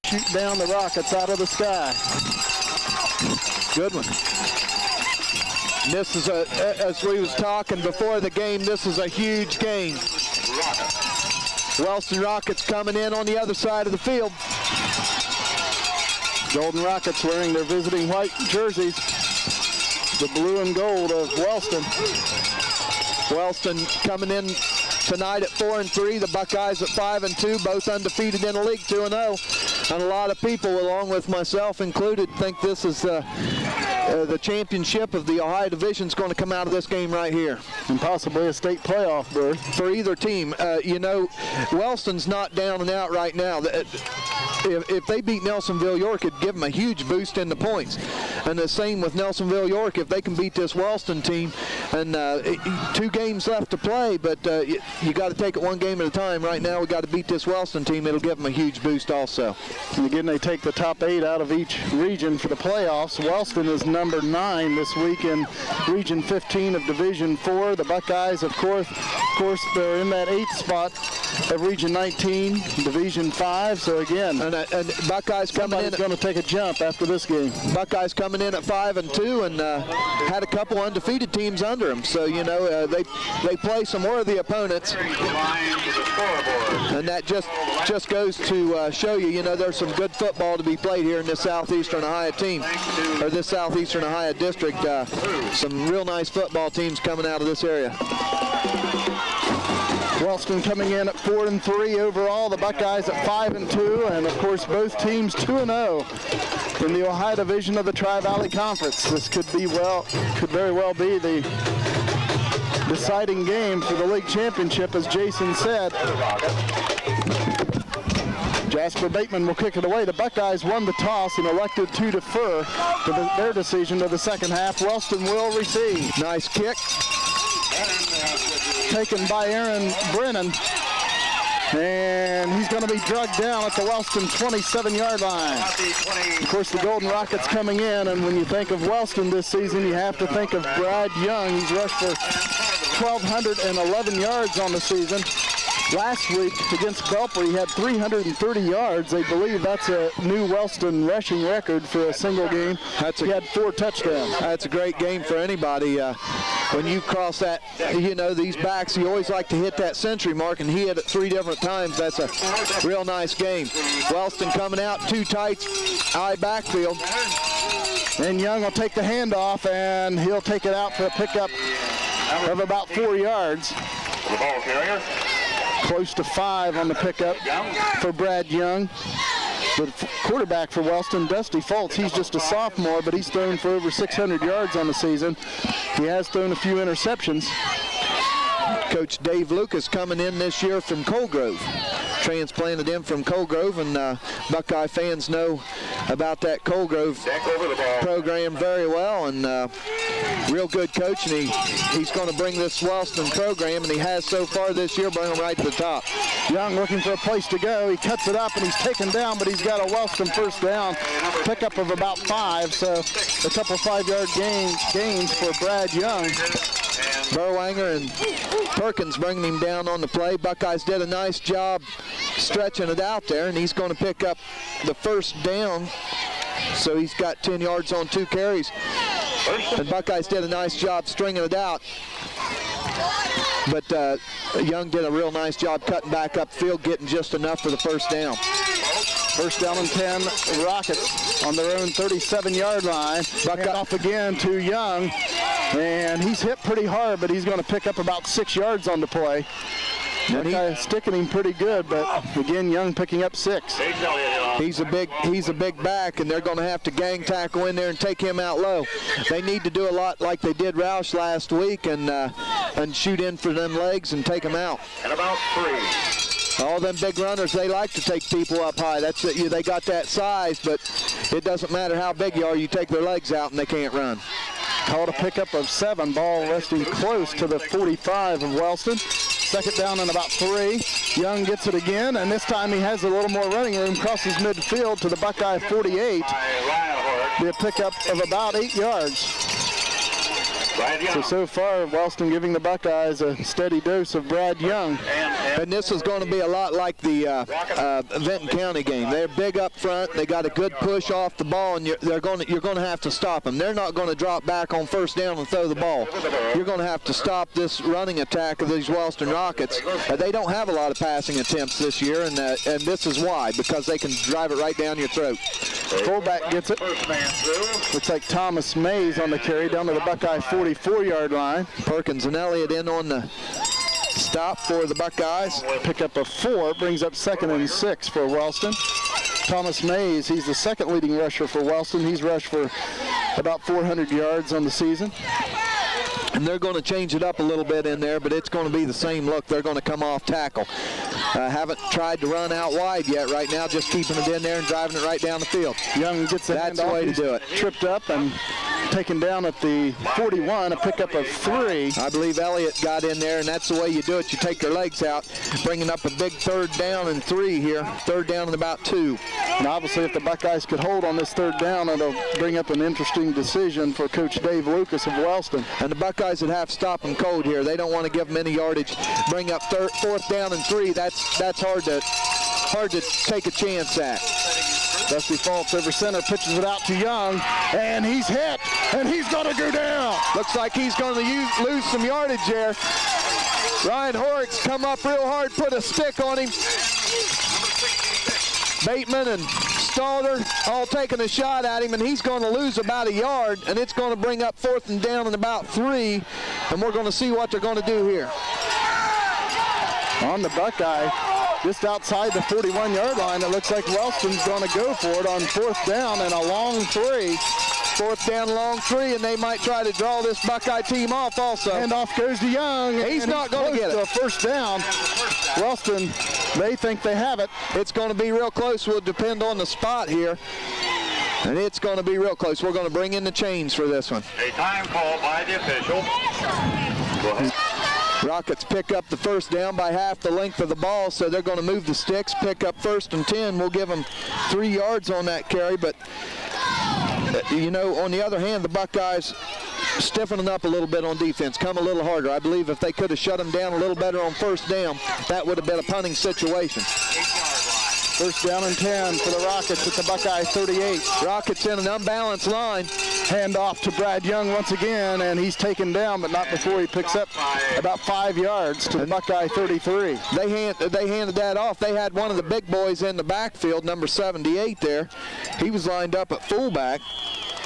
shoot down the Rockets out of the sky. Good one. This is as we was talking before the game, this is a huge game. Wellston Rockets coming in on the other side of the field. Golden Rockets wearing their visiting white jerseys. The blue and gold of Wellston. Wellston coming in tonight at 4-3. The Buckeyes at 5-2, both undefeated in the league, 2-0. And a lot of people, along with myself included, think this is the championship of the Ohio Division is going to come out of this game right here. And possibly a state playoff berth for either team. You know, Wellston's not down and out right now. If they beat Nelsonville York, it'd give them a huge boost in the points. And the same with Nelsonville York. If they can beat this Wellston team, and 2 games left to play, but you got to take it one game at a time. Right now, we got to beat this Wellston team. It'll give them a huge boost also. And again, they take the top 8 out of each region for the playoffs. Wellston is number 9 this week in Region 15 of Division 4. The Buckeyes, of course, they're in that 8th spot of Region 19, Division 5. So again, and Buckeyes coming in, going to take a jump after this game. Buckeyes coming in at 5-2 and had a couple undefeated teams under them. So you know they play some worthy opponents, and that just goes to show you, there's some good football to be played here in this Southeastern Ohio team, or this Southeastern Ohio district. Some real nice football teams coming out of this area. Wellston coming in at 4-3 overall. The Buckeyes at 5-2, and of course both teams 2-0 in the Ohio Division of the Tri-Valley Conference. This could very well be the deciding game for the league championship, as Jason said. Jasper Bateman will kick it away. The Buckeyes won the toss and elected to defer to their decision to the second half. Wellston will receive. Nice kick. Taken by Aaron Brennan. And he's going to be drugged down at the Wellston 27-yard line. Of course, the Golden Rockets coming in, and when you think of Wellston this season, you have to think of Brad Young. He's rushed for 1,211 yards on the season. Last week against Belper, he had 330 yards. They believe that's a new Wellston rushing record for a single game. He had 4 touchdowns. That's a great game for anybody. When you cross that, these backs, you always like to hit that century mark, and he hit it 3 different times. That's a real nice game. Wellston coming out, 2 tights, eye backfield. And Young will take the handoff, and he'll take it out for a pickup of about 4 yards. The ball carrier. Close to 5 on the pickup for Brad Young. The quarterback for Wellston, Dusty Fultz, he's just a sophomore, but he's thrown for over 600 yards on the season. He has thrown a few interceptions. Coach Dave Lucas coming in this year from Colegrove. Transplanted in from Colegrove, and Buckeye fans know about that Colegrove program very well, and real good coach, and he's going to bring this Wellston program, and he has so far this year, bring them right to the top. Young looking for a place to go. He cuts it up, and he's taken down, but he's got a Wellston first down, pickup of about 5, so a couple 5-yard gains for Brad Young. Berwanger and Perkins bringing him down on the play. Buckeyes did a nice job stretching it out there, and he's going to pick up the first down. So he's got 10 yards on 2 carries. And Buckeyes did a nice job stringing it out. But Young did a real nice job cutting back upfield, getting just enough for the first down. First down and 10, Rockets on their own 37-yard line. Buckeye off again to Young, and he's hit pretty hard, but he's going to pick up about 6 yards on the play. Buckeye sticking him pretty good, but again, Young picking up 6. He's a big back, and they're going to have to gang tackle in there and take him out low. They need to do a lot like they did Roush last week, and shoot in for them legs and take them out. And about 3. All them big runners, they like to take people up high. That's it. They got that size, but it doesn't matter how big you are. You take their legs out, and they can't run. Called a pickup of 7. Ball resting close to the 45 of Wellston. Second down and about 3. Young gets it again, and this time he has a little more running room. Crosses midfield to the Buckeye 48. Be a pickup of about 8 yards. So far, Wellston giving the Buckeyes a steady dose of Brad Young. And this is going to be a lot like the Benton County game. They're big up front. They got a good push off the ball, and you're going to have to stop them. They're not going to drop back on first down and throw the ball. You're going to have to stop this running attack of these Wellston Rockets. They don't have a lot of passing attempts this year, and this is why, because they can drive it right down your throat. Fullback gets it. Looks like Thomas Mays on the carry down to the Buckeye 44-yard line. Perkins and Elliott in on the stop for the Buckeyes. Pick up a 4, brings up 2nd and 6 for Wellston. Thomas Mays, he's the second leading rusher for Wellston. He's rushed for about 400 yards on the season. And they're going to change it up a little bit in there, but it's going to be the same look. They're going to come off tackle. Haven't tried to run out wide yet right now, just keeping it in there and driving it right down the field. Young gets the That's the way to do it. Tripped up and taken down at the 41, a pickup of 3. I believe Elliott got in there, and that's the way you do it. You take their legs out, bringing up a big 3rd down and 3 here. 3rd down and about 2. And obviously, if the Buckeyes could hold on this 3rd down, it'll bring up an interesting decision for Coach Dave Lucas of Wellston. And the Buckeyes would have to stop them cold here. They don't want to give them any yardage. Bring up 4th down and 3. That's hard to take a chance at. Dusty Fultz over center, pitches it out to Young, and he's hit, and he's going to go down. Looks like he's going to lose some yardage there. Ryan Horrocks come up real hard, put a stick on him. Bateman and Stalder all taking a shot at him, and he's going to lose about a yard, and it's going to bring up 4th down and about 3, and we're going to see what they're going to do here. On the Buckeye, just outside the 41-yard line, it looks like Wellston's going to go for it on 4th down and a long 3. 4th down, long 3, and they might try to draw this Buckeye team off also. And off goes to Young. He's not going to get it. A 1st down. Wellston, they think they have it. It's going to be real close. Will depend on the spot here. And it's going to be real close. We're going to bring in the chains for this one. A time call by the official. Go ahead. Rockets pick up the 1st down by half the length of the ball, so they're going to move the sticks, pick up 1st and 10. We'll give them 3 yards on that carry, but you know, on the other hand, the Buckeyes stiffening up a little bit on defense, come a little harder. I believe if they could have shut them down a little better on 1st down, that would have been a punting situation. 1st down and 10 for the Rockets at the Buckeye 38. Rockets in an unbalanced line. Hand off to Brad Young once again, and he's taken down, but not before he picks up about 5 yards to the Buckeye 33. They handed that off. They had one of the big boys in the backfield, number 78 there. He was lined up at fullback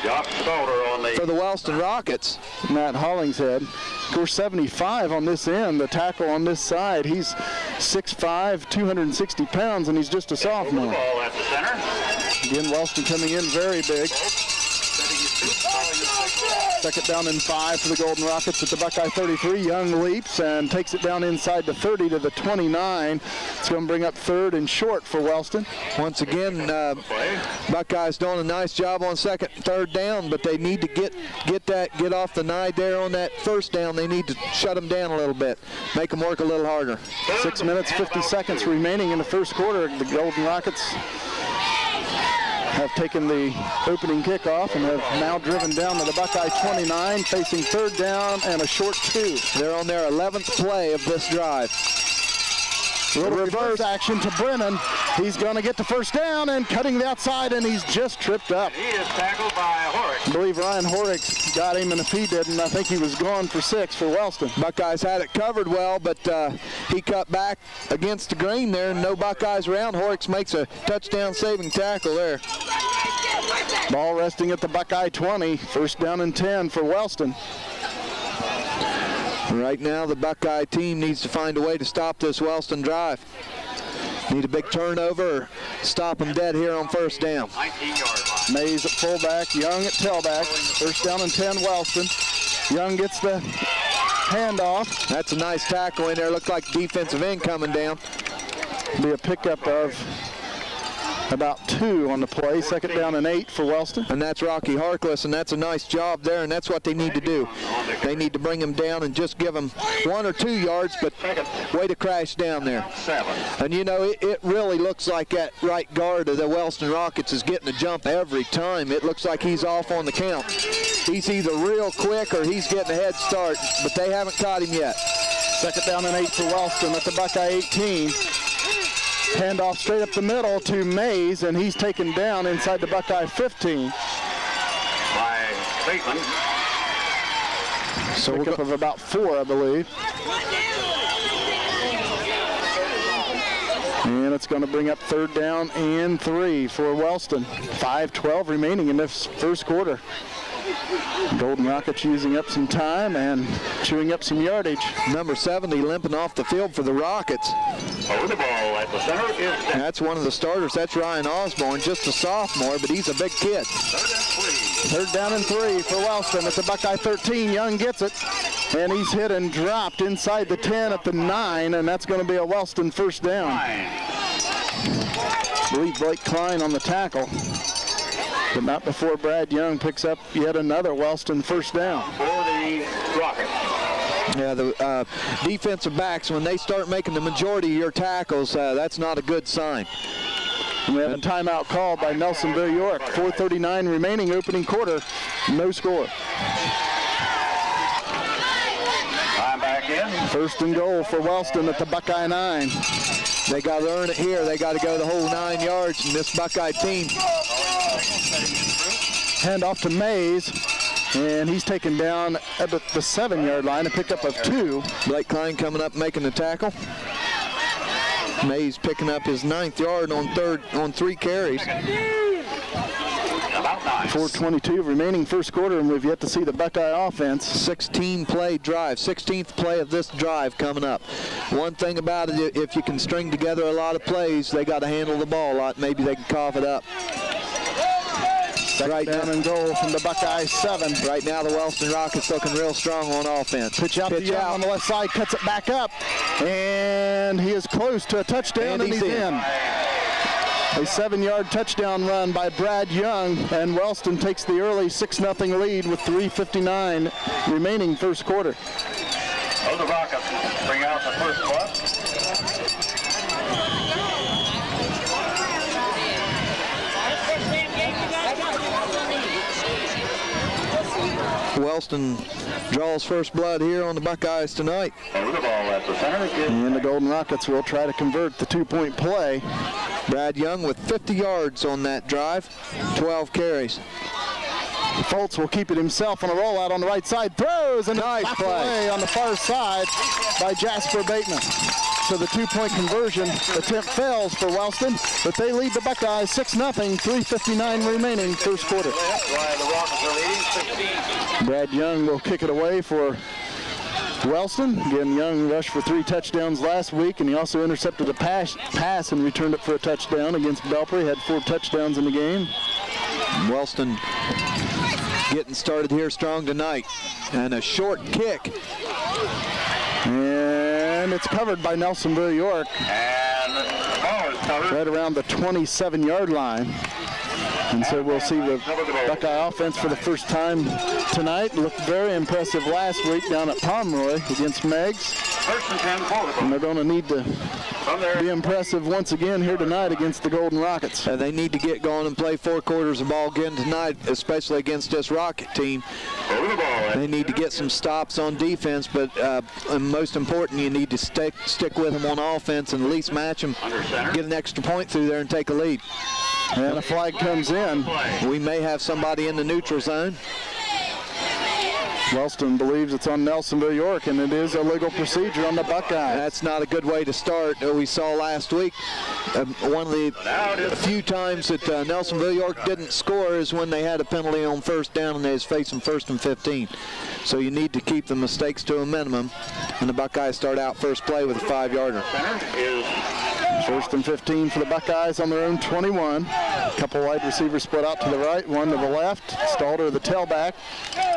for the Wellston Rockets. Matt Hollingshead. Of course, 75 on this end, the tackle on this side. He's 6'5", 260 pounds, and he's just a sophomore. Again, Wellston coming in very big. 2nd down and 5 for the Golden Rockets at the Buckeye 33. Young leaps and takes it down inside the 30 to the 29. It's going to bring up 3rd and short for Wellston. Once again, Buckeyes doing a nice job on 2nd and 3rd down, but they need to get off the nine there on that 1st down. They need to shut them down a little bit, make them work a little harder. 6 minutes, 50 seconds remaining in the 1st quarter. The Golden Rockets have taken the opening kickoff and have now driven down to the Buckeye 29, facing 3rd down and a short 2. They're on their 11th play of this drive. Little reverse action to Brennan. He's going to get the 1st down and cutting the outside, and he's just tripped up. He is tackled by Horrocks. I believe Ryan Horrocks got him, and if he didn't, I think he was gone for 6 for Wellston. Buckeyes had it covered well, but he cut back against the grain there, and no Buckeyes around. Horrocks makes a touchdown-saving tackle there. Ball resting at the Buckeye 20. 1st down and 10 for Wellston. Right now, the Buckeye team needs to find a way to stop this Wellston drive. Need a big turnover or stop them dead here on 1st down. 19-yard line. Mays at fullback, Young at tailback. 1st down and 10, Wellston. Young gets the handoff. That's a nice tackle in there. Looks like defensive end coming down. Be a pickup of about 2 on the play. Second down and 8 for Wellston. And that's Rocky Harkless, and that's a nice job there, and that's what they need to do. They need to bring him down and just give him 1 or 2 yards, but way to crash down there. And you know, it really looks like that right guard of the Wellston Rockets is getting a jump every time. It looks like he's off on the count. He's either real quick or he's getting a head start, but they haven't caught him yet. Second down and 8 for Wellston at the Buckeye 18. Handoff straight up the middle to Mays, and he's taken down inside the Buckeye 15. By Bateman. So we'll go of about 4, I believe. And it's going to bring up third down and 3 for Wellston. 5:12 remaining in this first quarter. Golden Rockets using up some time and chewing up some yardage. Number 70 limping off the field for the Rockets. Over the ball at the center is That's one of the starters. That's Ryan Osborne, just a sophomore, but he's a big kid. Third down and 3 for Wellston at the Buckeye 13. Young gets it, and he's hit and dropped inside the 10 at the 9, and that's going to be a Wellston first down. I believe Blake Klein on the tackle, but not before Brad Young picks up yet another Wellston first down. for the Rockets. Yeah, the defensive backs, when they start making the majority of your tackles, that's not a good sign. And we have a timeout called by Nelsonville York. 4:39 remaining, opening quarter, no score. Time back in. First and goal for Wellston at the Buckeye 9. They got to earn it here. They got to go the whole 9 yards, and this Buckeye team. Hand off to Mays, and he's taken down at the 7-yard line, a pickup of 2. Blake Klein coming up making the tackle. Mays picking up his 9th yard on 3 carries. About 9. 4:22 remaining first quarter, and we've yet to see the Buckeye offense. 16-play drive, 16th play of this drive coming up. One thing about it, if you can string together a lot of plays, they got to handle the ball a lot. Maybe they can cough it up. Right down and goal from the Buckeye 7. Right now, the Wellston Rockets looking real strong on offense. Pitch out to Young on the left side, cuts it back up, and he is close to a touchdown, and he's in. A 7-yard touchdown run by Brad Young, and Wellston takes the early 6-0 lead with 3:59 remaining first quarter. Oh, the Rockets bring out the first bus. Wellston draws first blood here on the Buckeyes tonight. Over the ball at the center. And the Golden Rockets will try to convert the 2-point play. Brad Young with 50 yards on that drive, 12 carries. Foltz will keep it himself on a rollout on the right side. Throws and nice play on the far side by Jasper Bateman. So the 2-point conversion attempt fails for Wellston, but they lead the Buckeyes 6-0, 3:59 remaining first quarter. Why the Rockets are leading 16. Brad Young will kick it away for Wellston. Again, Young rushed for 3 touchdowns last week, and he also intercepted a pass and returned it for a touchdown against Belpre. He had 4 touchdowns in the game. Wellston getting started here strong tonight. And a short kick. And it's covered by Nelsonville York. And the ball is covered. Right around the 27-yard line. And so we'll see the Buckeye offense for the first time tonight. Looked very impressive last week down at Pomeroy against Meigs. First and 10 for And they're going to need to be impressive once again here tonight against the Golden Rockets. They need to get going and play 4 quarters of ball again tonight, especially against this Rocket team. Over the ball. They need to get some stops on defense, but most important, you need to stick with them on offense and at least match them, get an extra point through there and take a lead. And a flag comes in. We may have somebody in the neutral zone. Wellston believes it's on Nelsonville York, and it is a legal procedure on the Buckeyes. That's not a good way to start. We saw last week one of the few times that Nelsonville York didn't score is when they had a penalty on first down and they was facing 1st and 15. So you need to keep the mistakes to a minimum, and the Buckeyes start out first play with a 5-yarder. First and 15 for the Buckeyes on their own 21. A couple wide receivers split out to the right, one to the left. Stalter, the tailback,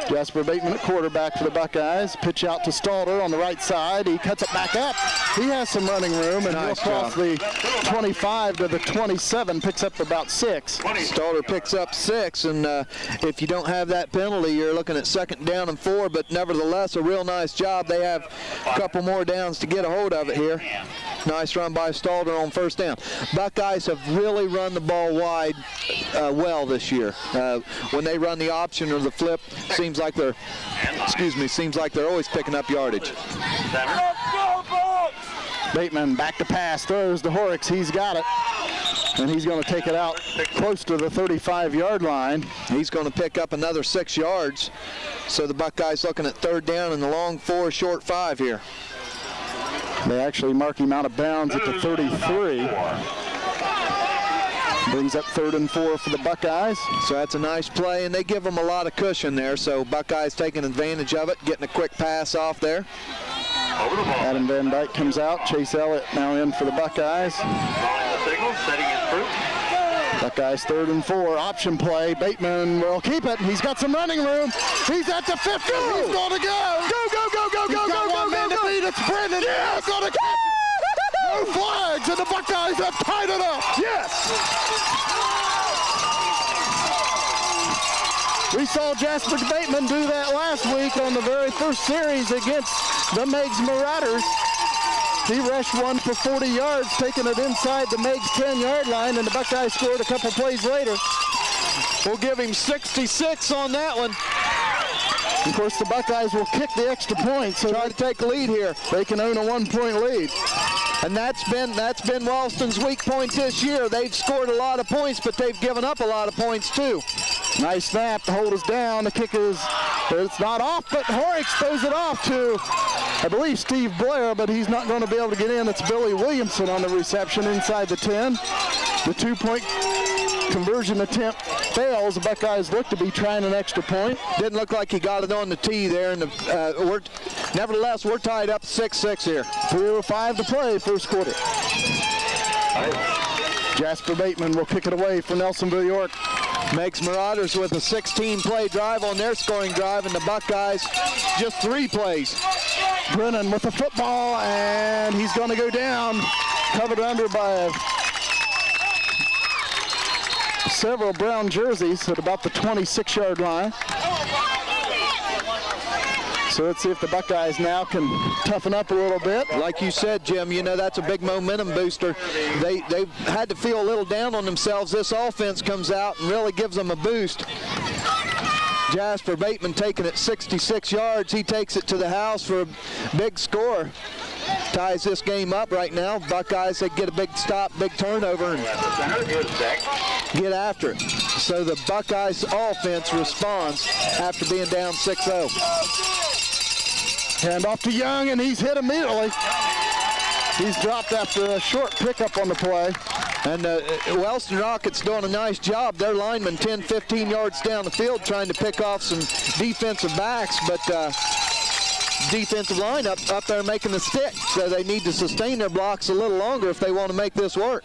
Jasper Bateman at quarterback for the Buckeyes. Pitch out to Stalder on the right side. He cuts it back up. He has some running room, and Nice he'll cross job. the 25 to the 27, picks up about 6. Stalder picks up 6, and if you don't have that penalty, you're looking at 2nd down and 4, but nevertheless, a real nice job. They have a couple more downs to get a hold of it here. Nice run by Stalder on 1st down. Buckeyes have really run the ball wide well this year. When they run the option or the flip, seems like they're always picking up yardage. Bateman back to pass, throws to Horrocks. He's got it, and he's going to take it out close to the 35-yard line. He's going to pick up another 6 yards. So the Buckeyes looking at 3rd down and the long 4, short 5 here. They actually mark him out of bounds at the 33. Brings up 3rd and 4 for the Buckeyes. So that's a nice play, and they give them a lot of cushion there. So Buckeyes taking advantage of it, getting a quick pass off there. Adam Van Dyke comes out. Chase Elliott now in for the Buckeyes. Buckeyes 3rd and 4, option play. Bateman will keep it. He's got some running room. He's at the 50. He's going to go. It's Brennan. He's going to catch it. No flags, and the Buckeyes have tied it up. Yes! We saw Jasper Bateman do that last week on the very first series against the Meigs Marauders. He rushed one for 40 yards, taking it inside the Meigs 10-yard line, and the Buckeyes scored a couple plays later. We'll give him 66 on that one. Of course, the Buckeyes will kick the extra point, so Try to take the lead here. they can own a 1-point lead. And that's been Wellston's weak point this year. They've scored a lot of points, but they've given up a lot of points too. Nice snap to hold us down. The kick is, it's not off, but Horrocks throws it off to, I believe, Steve Blair, but he's not going to be able to get in. It's Billy Williamson on the reception inside the 10. The 2-point conversion attempt fails. The Buckeyes look to be trying an extra point. Didn't look like he got it on the tee there. And nevertheless, we're tied up 6-6 here. 3:05 to play, first quarter. Jasper Bateman will kick it away for Nelsonville York. Makes Marauders with a 16-play drive on their scoring drive, and the Buckeyes just 3 plays. Brennan with the football, and he's going to go down, covered under by several brown jerseys at about the 26-yard line. So let's see if the Buckeyes now can toughen up a little bit. Like you said, Jim, you know, that's a big momentum booster. They've had to feel a little down on themselves. This offense comes out and really gives them a boost. Jasper Bateman taking it 66 yards. He takes it to the house for a big score. Ties this game up right now. Buckeyes, they get a big stop, big turnover, and get after it. So the Buckeyes offense responds after being down 6-0. Hand off to Young, and he's hit immediately. He's dropped after a short pickup on the play. And Wellston Rockets doing a nice job. Their linemen 10, 15 yards down the field trying to pick off some defensive backs, but defensive line up there making the stick. So they need to sustain their blocks a little longer if they want to make this work.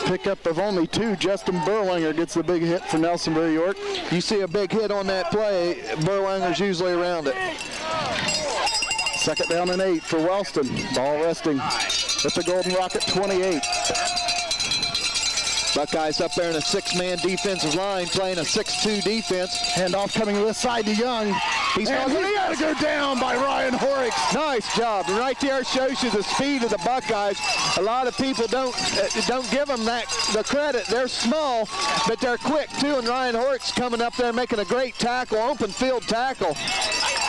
Pickup of only 2. Justin Berwanger gets the big hit for Nelsonville York. You see a big hit on that play, Berwanger's usually around it. 2nd down and 8 for Wellston. Ball resting at the Golden Rocket 28. Buckeyes up there in a 6-man defensive line playing a 6-2 defense. Handoff coming to the side to Young. He's got to go down by Ryan Horrocks. Nice job. And right there shows you the speed of the Buckeyes. A lot of people don't give them the credit. They're small, but they're quick too. And Ryan Horrocks coming up there making a great tackle, open field tackle.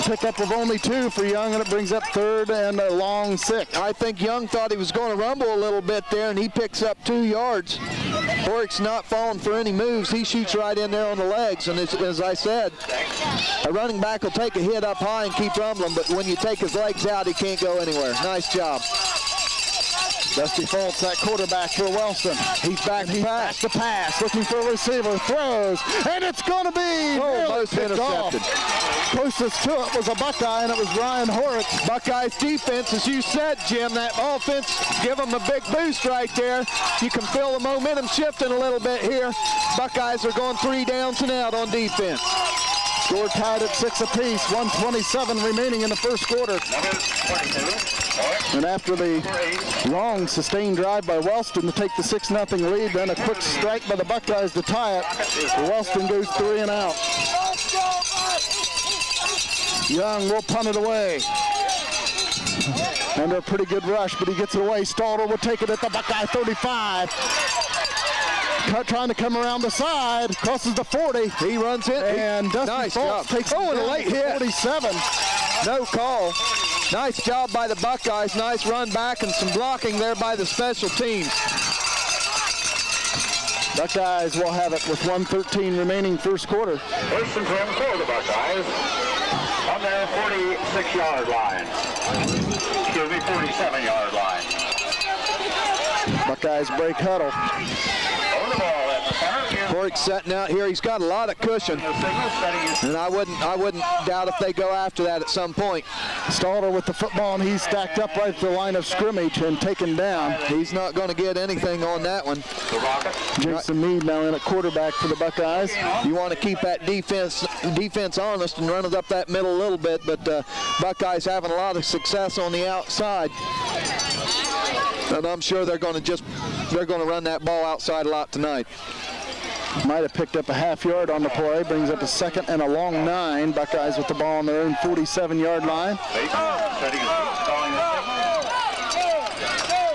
Pickup of only 2 for Young, and it brings up 3rd and a long 6. I think Young thought he was going to rumble a little bit there, and he picks up 2 yards. Horrocks not falling for any moves. He shoots right in there on the legs, and as I said, a running back will take a hit up high and keep rumbling, but when you take his legs out, he can't go anywhere. Nice job. Dusty Fultz, that quarterback for Wellston. He's back to pass, looking for a receiver, throws, and it's going to be almost intercepted. Closest to it was a Buckeye, and it was Ryan Horrocks. Buckeyes defense, as you said, Jim, that offense give them a big boost right there. You can feel the momentum shifting a little bit here. Buckeyes are going 3 downs and out on defense. Score tied at 6 apiece. 1:27 remaining in the first quarter. And after the long sustained drive by Wellston to take the 6-0 lead, then a quick strike by the Buckeyes to tie it. Wellston goes 3 and out. Young will punt it away. Under a pretty good rush, but he gets it away. Stalder will take it at the Buckeye 35. Trying to come around the side, crosses the 40. He runs it. And Dusty nice Fultz takes it and a late hit. 47. No call. Nice job by the Buckeyes. Nice run back and some blocking there by the special teams. Buckeyes will have it with 1:13 remaining first quarter. First and 10 for the Buckeyes on their 46-yard line. Excuse me, 47-yard line. Buckeyes break huddle. On the ball at the center. Horrick's setting out here. He's got a lot of cushion, and I wouldn't doubt if they go after that at some point. Stalder with the football, and he's stacked up right at the line of scrimmage and taken down. He's not going to get anything on that one. Jason Mead now in at quarterback for the Buckeyes. You want to keep that defense honest and run it up that middle a little bit, but Buckeyes having a lot of success on the outside. And I'm sure they're going to run that ball outside a lot tonight. Might have picked up a half yard on the play, brings up a second and a long 9. Buckeyes with the ball on their own 47-yard line.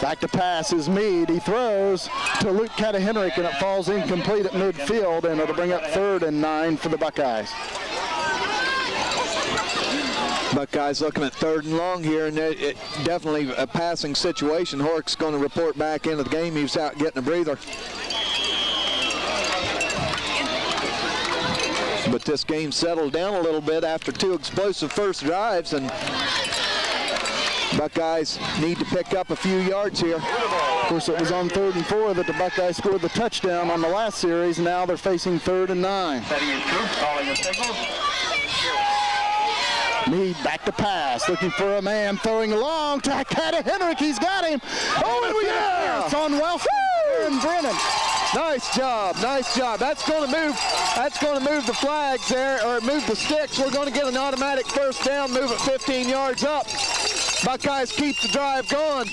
Back to pass is Mead. He throws to Luke Catahenrick, and it falls incomplete at midfield, and it'll bring up 3rd and 9 for the Buckeyes. Buckeyes looking at 3rd and long here, and it definitely a passing situation. Horrick's going to report back into the game. He was out getting a breather. But this game settled down a little bit after 2 explosive first drives, and Buckeyes need to pick up a few yards here. Of course, it was on 3rd and 4 that the Buckeyes scored the touchdown on the last series. Now they're facing 3rd and 9. Mead back to pass, looking for a man, throwing long to Catahenrick. He's got him. Oh, and we get on Wellston and Brennan. Nice job, nice job. That's going to move the flags there, or move the sticks. We're going to get an automatic first down, move it 15 yards up. Buckeyes keep the drive going.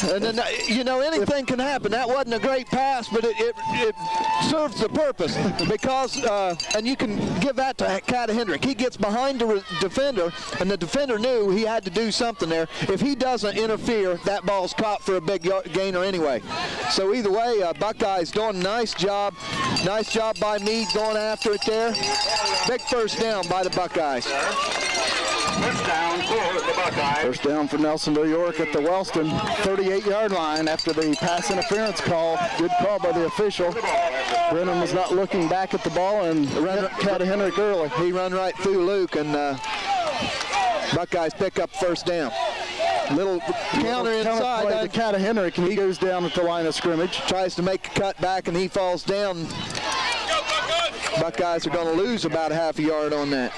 And then, anything can happen. That wasn't a great pass, but it serves the purpose because, and you can give that to Catahenrick. He gets behind the defender, and the defender knew he had to do something there. If he doesn't interfere, that ball's caught for a big gainer anyway. So either way, Buckeyes doing a nice job. Nice job by Meade going after it there. Big first down by the Buckeyes. First down for the Buckeyes. First down for Nelsonville York at the Wellston 38-yard line after the pass interference call. Good call by the official. Brennan was not looking back at the ball and ran Catahenrick early. He run right through Luke, and Buckeyes pick up first down. Little counter inside to Catahenrick, and he goes down at the line of scrimmage. Tries to make a cut back, and he falls down. Buckeyes are going to lose about a half a yard on that.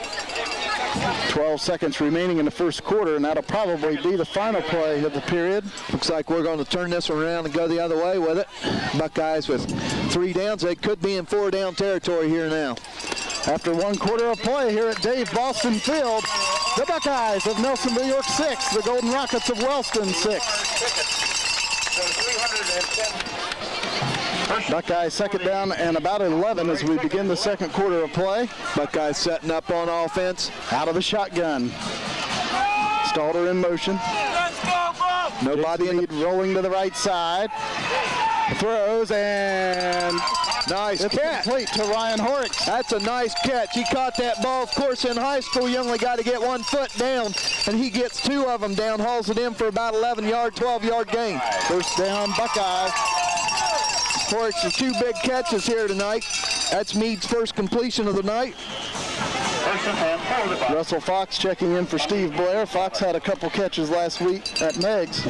12 seconds remaining in the first quarter, and that'll probably be the final play of the period. Looks like we're going to turn this one around and go the other way with it. Buckeyes with 3 downs. They could be in 4-down territory here now. After 1 quarter of play here at Dave Boston Field, the Buckeyes of Nelsonville York 6, the Golden Rockets of Wellston 6. Buckeyes second down and about 11 as we begin the second quarter of play. Buckeyes setting up on offense. Out of the shotgun. Stalder in motion. Nobody in the rolling to the right side. Throws and nice it's catch. Complete to Ryan Horrick. That's a nice catch. He caught that ball. Of course, in high school, you only got to get 1 foot down, and he gets 2 of them down, hauls it in for about 11-yard, 12-yard gain. First down, Buckeyes. Horricks with 2 big catches here tonight. That's Meade's first completion of the night. Russell Fox checking in for Steve Blair. Fox had a couple catches last week at Meggs.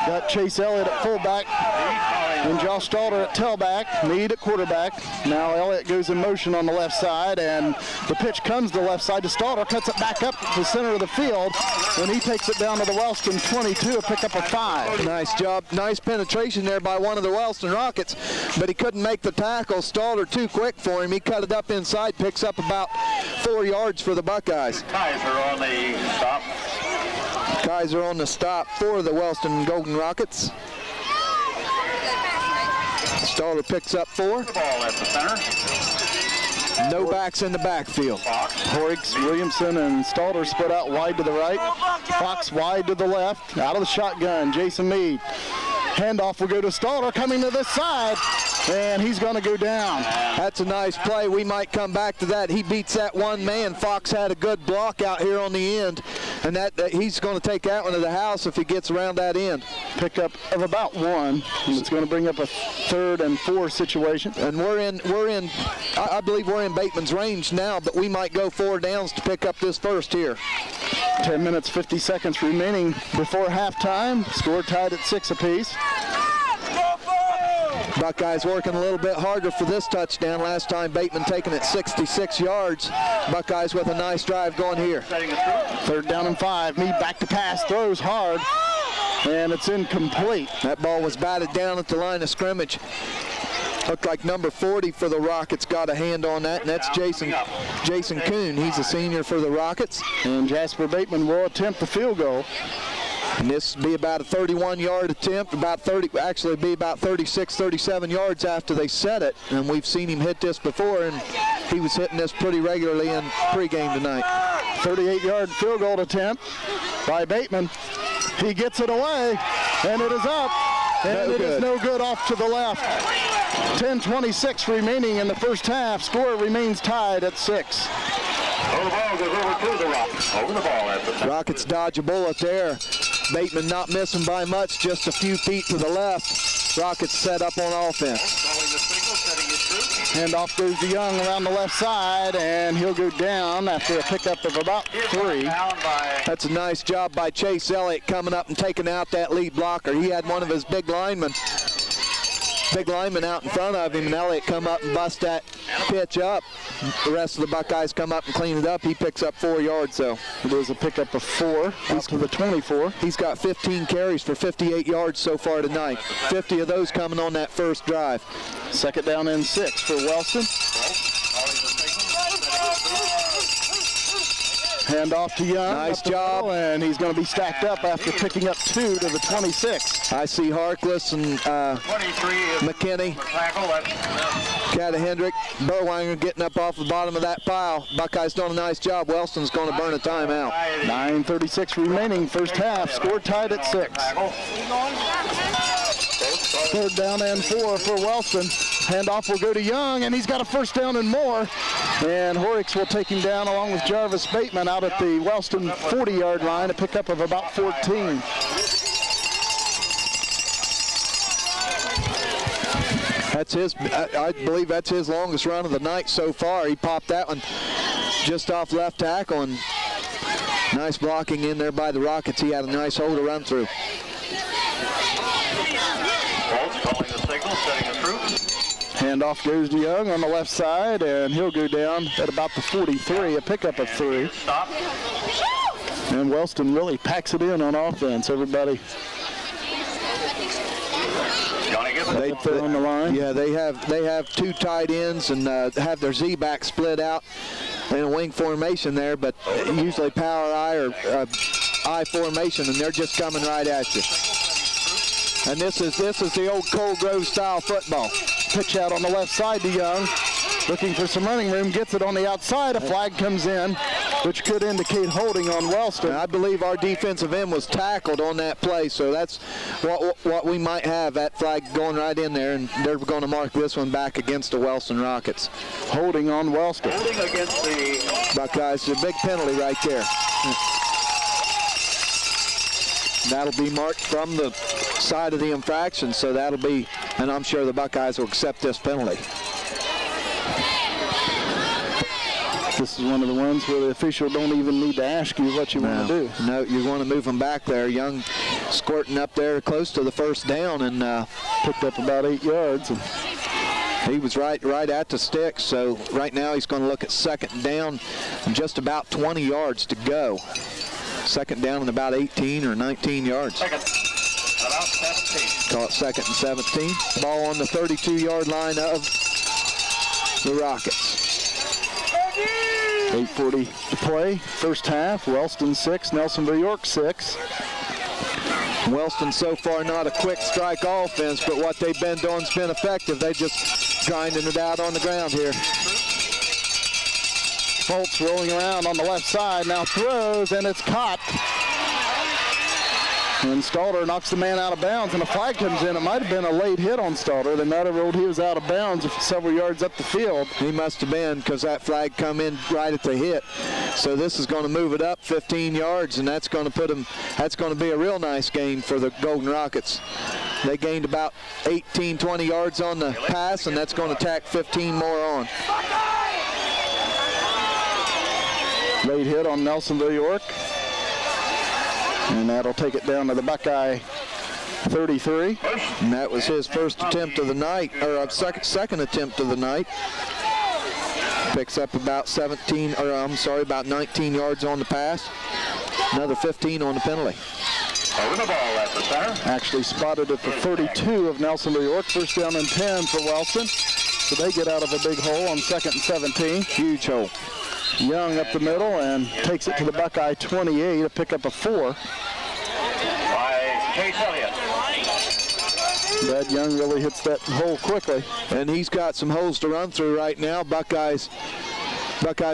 Got Chase Elliott at fullback. And Josh Stalder at tailback, Meade at quarterback. Now Elliott goes in motion on the left side, and the pitch comes to the left side to Stalder, cuts it back up to the center of the field, and he takes it down to the Wellston 22, a pickup of 5. Nice job. Nice penetration there by one of the Wellston Rockets, but he couldn't make the tackle. Stalder too quick for him. He cut it up inside, picks up about 4 yards for the Buckeyes. Kaiser on the stop. Kaiser on the stop for the Wellston Golden Rockets. Stalder picks up 4. The ball at the center. No backs in the backfield. Horricks, Williamson, and Stalder split out wide to the right. Fox wide to the left. Out of the shotgun, Jason Meade. Handoff will go to Stalder, coming to this side, and he's going to go down. That's a nice play. We might come back to that. He beats that one man. Fox had a good block out here on the end, and that he's going to take that one to the house if he gets around that end. Pickup of about 1, and it's going to bring up a 3rd and 4 situation. And I believe we're in Bateman's range now, but we might go 4 downs to pick up this first here. 10 minutes, 50 seconds remaining before halftime. Score tied at 6 apiece. Buckeyes working a little bit harder for this touchdown. Last time Bateman taking it 66 yards. Buckeyes with a nice drive going here. 3rd down and 5. Meade back to pass, throws hard, and it's incomplete. That ball was batted down at the line of scrimmage. Looked like number 40 for the Rockets got a hand on that, and that's Jason Kuhn. He's a senior for the Rockets. And Jasper Bateman will attempt the field goal. And this will be about a 31-yard attempt, actually be about 36, 37 yards after they set it. And we've seen him hit this before, and he was hitting this pretty regularly in pregame tonight. 38-yard field goal attempt by Bateman. He gets it away, and it is up. And it is no good off to the left. 10:26 remaining in the first half. Score remains tied at 6. The ball goes over to the Rockets. Over the ball at the center. Rockets dodge a bullet there. Bateman not missing by much, just a few feet to the left. Rockets set up on offense. Handoff goes to Young around the left side, and he'll go down after a pickup of about 3. That's a nice job by Chase Elliott coming up and taking out that lead blocker. He had one of his big linemen out in front of him, and Elliott come up and bust that pitch up. The rest of the Buckeyes come up and clean it up. He picks up 4 yards, though. It was a pickup of 4 out to the 24. He's got 15 carries for 58 yards so far tonight. 50 of those coming on that first drive. 2nd down and 6 for Wellston. Handoff to Young. Nice job. And he's going to be stacked up after picking up 2 to the 26. I see Harkless and McKinney, Hendrick, Berwanger getting up off the bottom of that pile. Buckeyes doing a nice job. Wellston's going to burn a timeout. 9:36 remaining, first half. Score tied at 6. 3rd down and 4 for Wellston. Handoff will go to Young, and he's got a 1st down and more. And Horricks will take him down along with Jarvis Bateman out at the Wellston 40-yard line, a pickup of about 14. That's his, I believe that's his longest run of the night so far. He popped that one just off left tackle, and nice blocking in there by the Rockets. He had a nice hole to run through. Calling the signal, setting the troop. Handoff goes to Young on the left side, and he'll go down at about the 43, a pickup of 3. Stop. And Wellston really packs it in on offense, everybody. They put on the line. Yeah, they have 2 tight ends and have their Z-back split out in a wing formation there, but usually power I or I formation, and they're just coming right at you. And this is the old Cold Grove style football. Pitch out on the left side to Young. Looking for some running room, gets it on the outside. A flag comes in, which could indicate holding on Wellston. I believe our defensive end was tackled on that play, so that's what we might have, that flag going right in there, and they're going to mark this one back against the Wellston Rockets. Holding on Wellston. Holding against the Buckeyes, a big penalty right there. That'll be marked from the side of the infraction, so that'll be, and I'm sure the Buckeyes will accept this penalty. This is one of the ones where the official don't even need to ask you what you want to do. No, you want to move them back there. Young squirting up there close to the first down and picked up about 8 yards. And he was right at the sticks, so right now he's going to look at second down and just about 20 yards to go. Second down and about 18 or 19 yards. Second, about 17. Call it second and 17. Ball on the 32-yard line of the Rockets. 8:40 to play. First half, Wellston 6, Nelsonville York 6. Wellston so far not a quick strike offense, but what they've been doing has been effective. They just grinding it out on the ground here. Foltz rolling around on the left side, now throws, and it's caught. And Stalter knocks the man out of bounds, and a flag comes in. It might have been a late hit on Stalter. They might have ruled he was out of bounds several yards up the field. He must have been, because that flag come in right at the hit. So this is going to move it up 15 yards, and that's going to put them. That's going to be a real nice gain for the Golden Rockets. They gained about 18, 20 yards on the pass, and that's going to tack 15 more on. Late hit on Nelsonville York. And that'll take it down to the Buckeye 33. And that was his first attempt of the night, or second attempt of the night. Picks up about about 19 yards on the pass. Another 15 on the penalty. Over the ball at the center. Actually spotted at the 32 of Nelsonville York. First down and 10 for Wellston. So they get out of a big hole on second and 17. Huge hole. Young up the middle and takes it to the Buckeye 28, a pickup of 4. By Chase Elliott. Brad Young really hits that hole quickly. And he's got some holes to run through right now. Buckeyes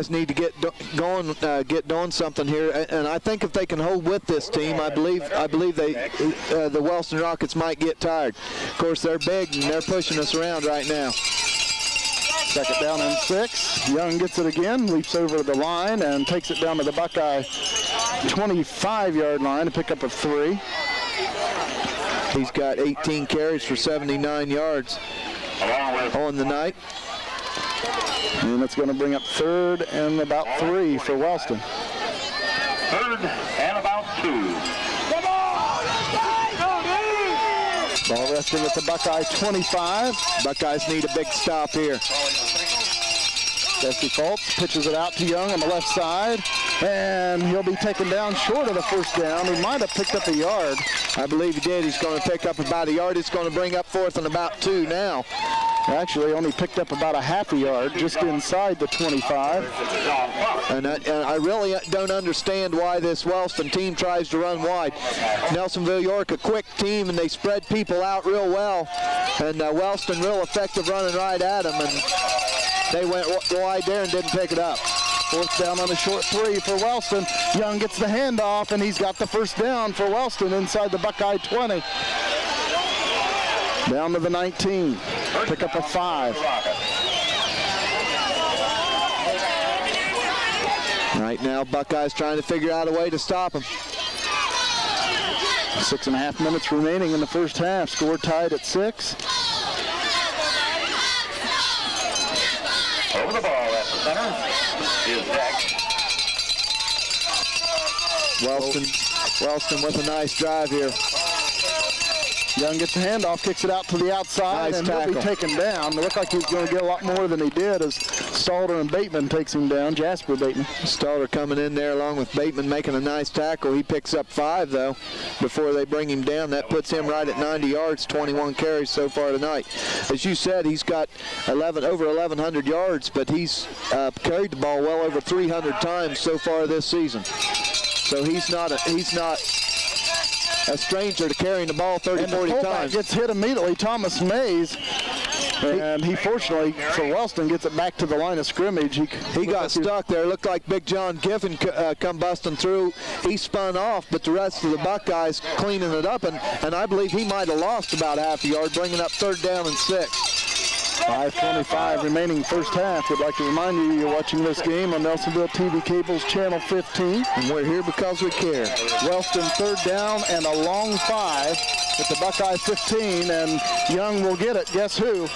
need to get going, get doing something here. And I think if they can hold with this team, I believe the Wellston Rockets might get tired. Of course, they're big and they're pushing us around right now. Second down and 6. Young gets it again, leaps over the line and takes it down to the Buckeye 25-yard line to pick up a 3. He's got 18 carries for 79 yards on the night. And that's going to bring up third and about 3 for Wellston. Third and about 2. Ball resting at the Buckeye 25. Buckeyes need a big stop here. Jesse Foltz pitches it out to Young on the left side, and he'll be taken down short of the first down. He might have picked up a yard. I believe he did. He's going to pick up about a yard. It's going to bring up fourth and about 2 now. Actually, only picked up about a half a yard, just inside the 25. And I really don't understand why this Wellston team tries to run wide. Nelsonville York, a quick team, and they spread people out real well. And Wellston, real effective running right at them. And they went wide there and didn't pick it up. Fourth down on a short 3 for Wellston. Young gets the handoff, and he's got the first down for Wellston inside the Buckeye 20. Down to the 19. Pick up a 5. Right now, Buckeyes trying to figure out a way to stop him. 6.5 minutes remaining in the first half. Score tied at 6. Over the ball at the center is Deck. Wellston with a nice drive here. Young gets the handoff, kicks it out to the outside, nice and tackle. he'll be taken down. It looked like he was going to get a lot more than he did as Stalter and Bateman takes him down, Jasper Bateman. Stalter coming in there along with Bateman making a nice tackle. He picks up 5, though, before they bring him down. That puts him right at 90 yards, 21 carries so far tonight. As you said, he's got over 1,100 yards, but he's carried the ball well over 300 times so far this season. So he's not a stranger to carrying the ball 30, 40 times. Gets hit immediately, Thomas Mays, and he fortunately for Wellston gets it back to the line of scrimmage. He got stuck there. Looked like Big John Giffen come busting through. He spun off, but the rest of the Buckeyes cleaning it up, and I believe he might have lost about half a yard, bringing up third down and 6. 5:25 remaining first half. We'd like to remind you you're watching this game on Nelsonville TV Cable's Channel 15. And we're here because we care. Wellston third down and a long 5 at the Buckeye 15, and Young will get it. Guess who?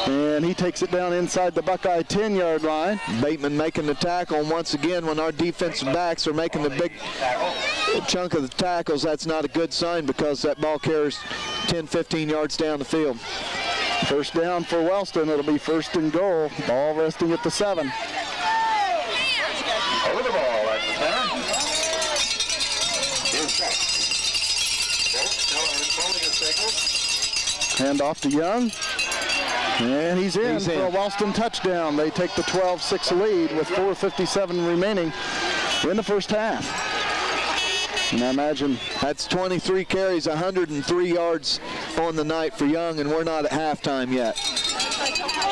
And he takes it down inside the Buckeye 10-yard line. Bateman making the tackle, and once again, when our defensive backs are making the big chunk of the tackles, that's not a good sign because that ball carries 10, 15 yards down the field. First down for Wellston. It'll be first and goal. Ball resting at the 7. Over the ball at the center. Here's Jack. Hand off to Young. And he's in for a Wellston touchdown. They take the 12-6 lead with 4:57 remaining in the first half. And I imagine that's 23 carries, 103 yards on the night for Young, and we're not at halftime yet.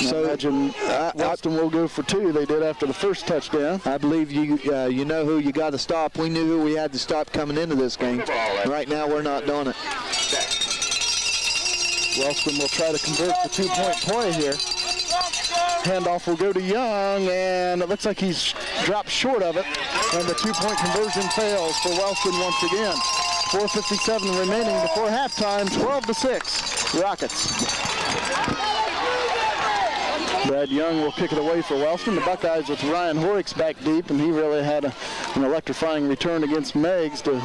So I imagine Wellston will go for 2. They did after the first touchdown. I believe you know who you got to stop. We knew who we had to stop coming into this game. Right now, we're not doing it. Wellston will try to convert the 2-point play here. Handoff will go to Young, and it looks like he's dropped short of it, and the 2-point conversion fails for Wellston once again. 4:57 remaining before halftime, 12-6, Rockets. Brad Young will kick it away for Wellston. The Buckeyes with Ryan Horrocks back deep, and he really had an electrifying return against Meigs to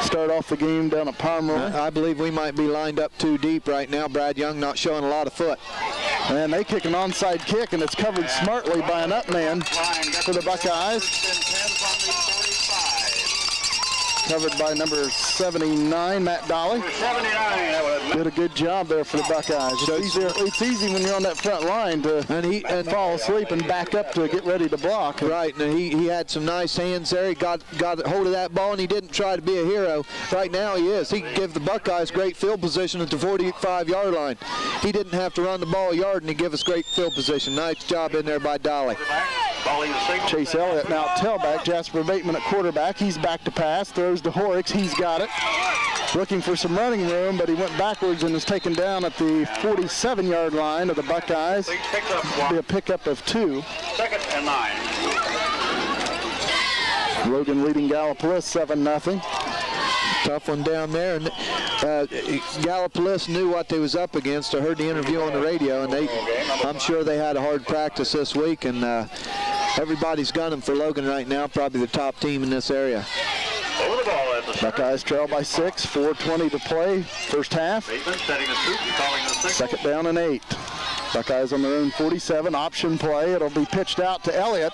start off the game down at Pomeroy. I believe we might be lined up too deep right now. Brad Young not showing a lot of foot. And they kick an onside kick, and it's covered smartly by an up man for the Buckeyes. Covered by number 79, Matt Dolly. Did a good job there for the Buckeyes. It's easy when you're on that front line to fall asleep and back up to get ready to block. Right, and he had some nice hands there. He got hold of that ball, and he didn't try to be a hero. Right now he is. He can give the Buckeyes great field position at the 45-yard line. He didn't have to run the ball a yard, and he gave us great field position. Nice job in there by Dolly. Chase Elliott now at tailback. Jasper Bateman at quarterback. He's back to pass. Throws to Horrocks. He's got it. Looking for some running room, but he went backwards and is taken down at the 47-yard line of the Buckeyes. It'll be a pickup of 2. 2nd and 9. Logan leading Gallipolis 7-0. Tough one down there. And Gallipolis knew what they was up against. I heard the interview on the radio, and I'm sure they had a hard practice this week, and everybody's gunning for Logan right now, probably the top team in this area. Over the ball at the Buckeyes trail by 6, 4:20 to play, first half. Second down and 8. Buckeyes on their own 47, option play. It'll be pitched out to Elliott,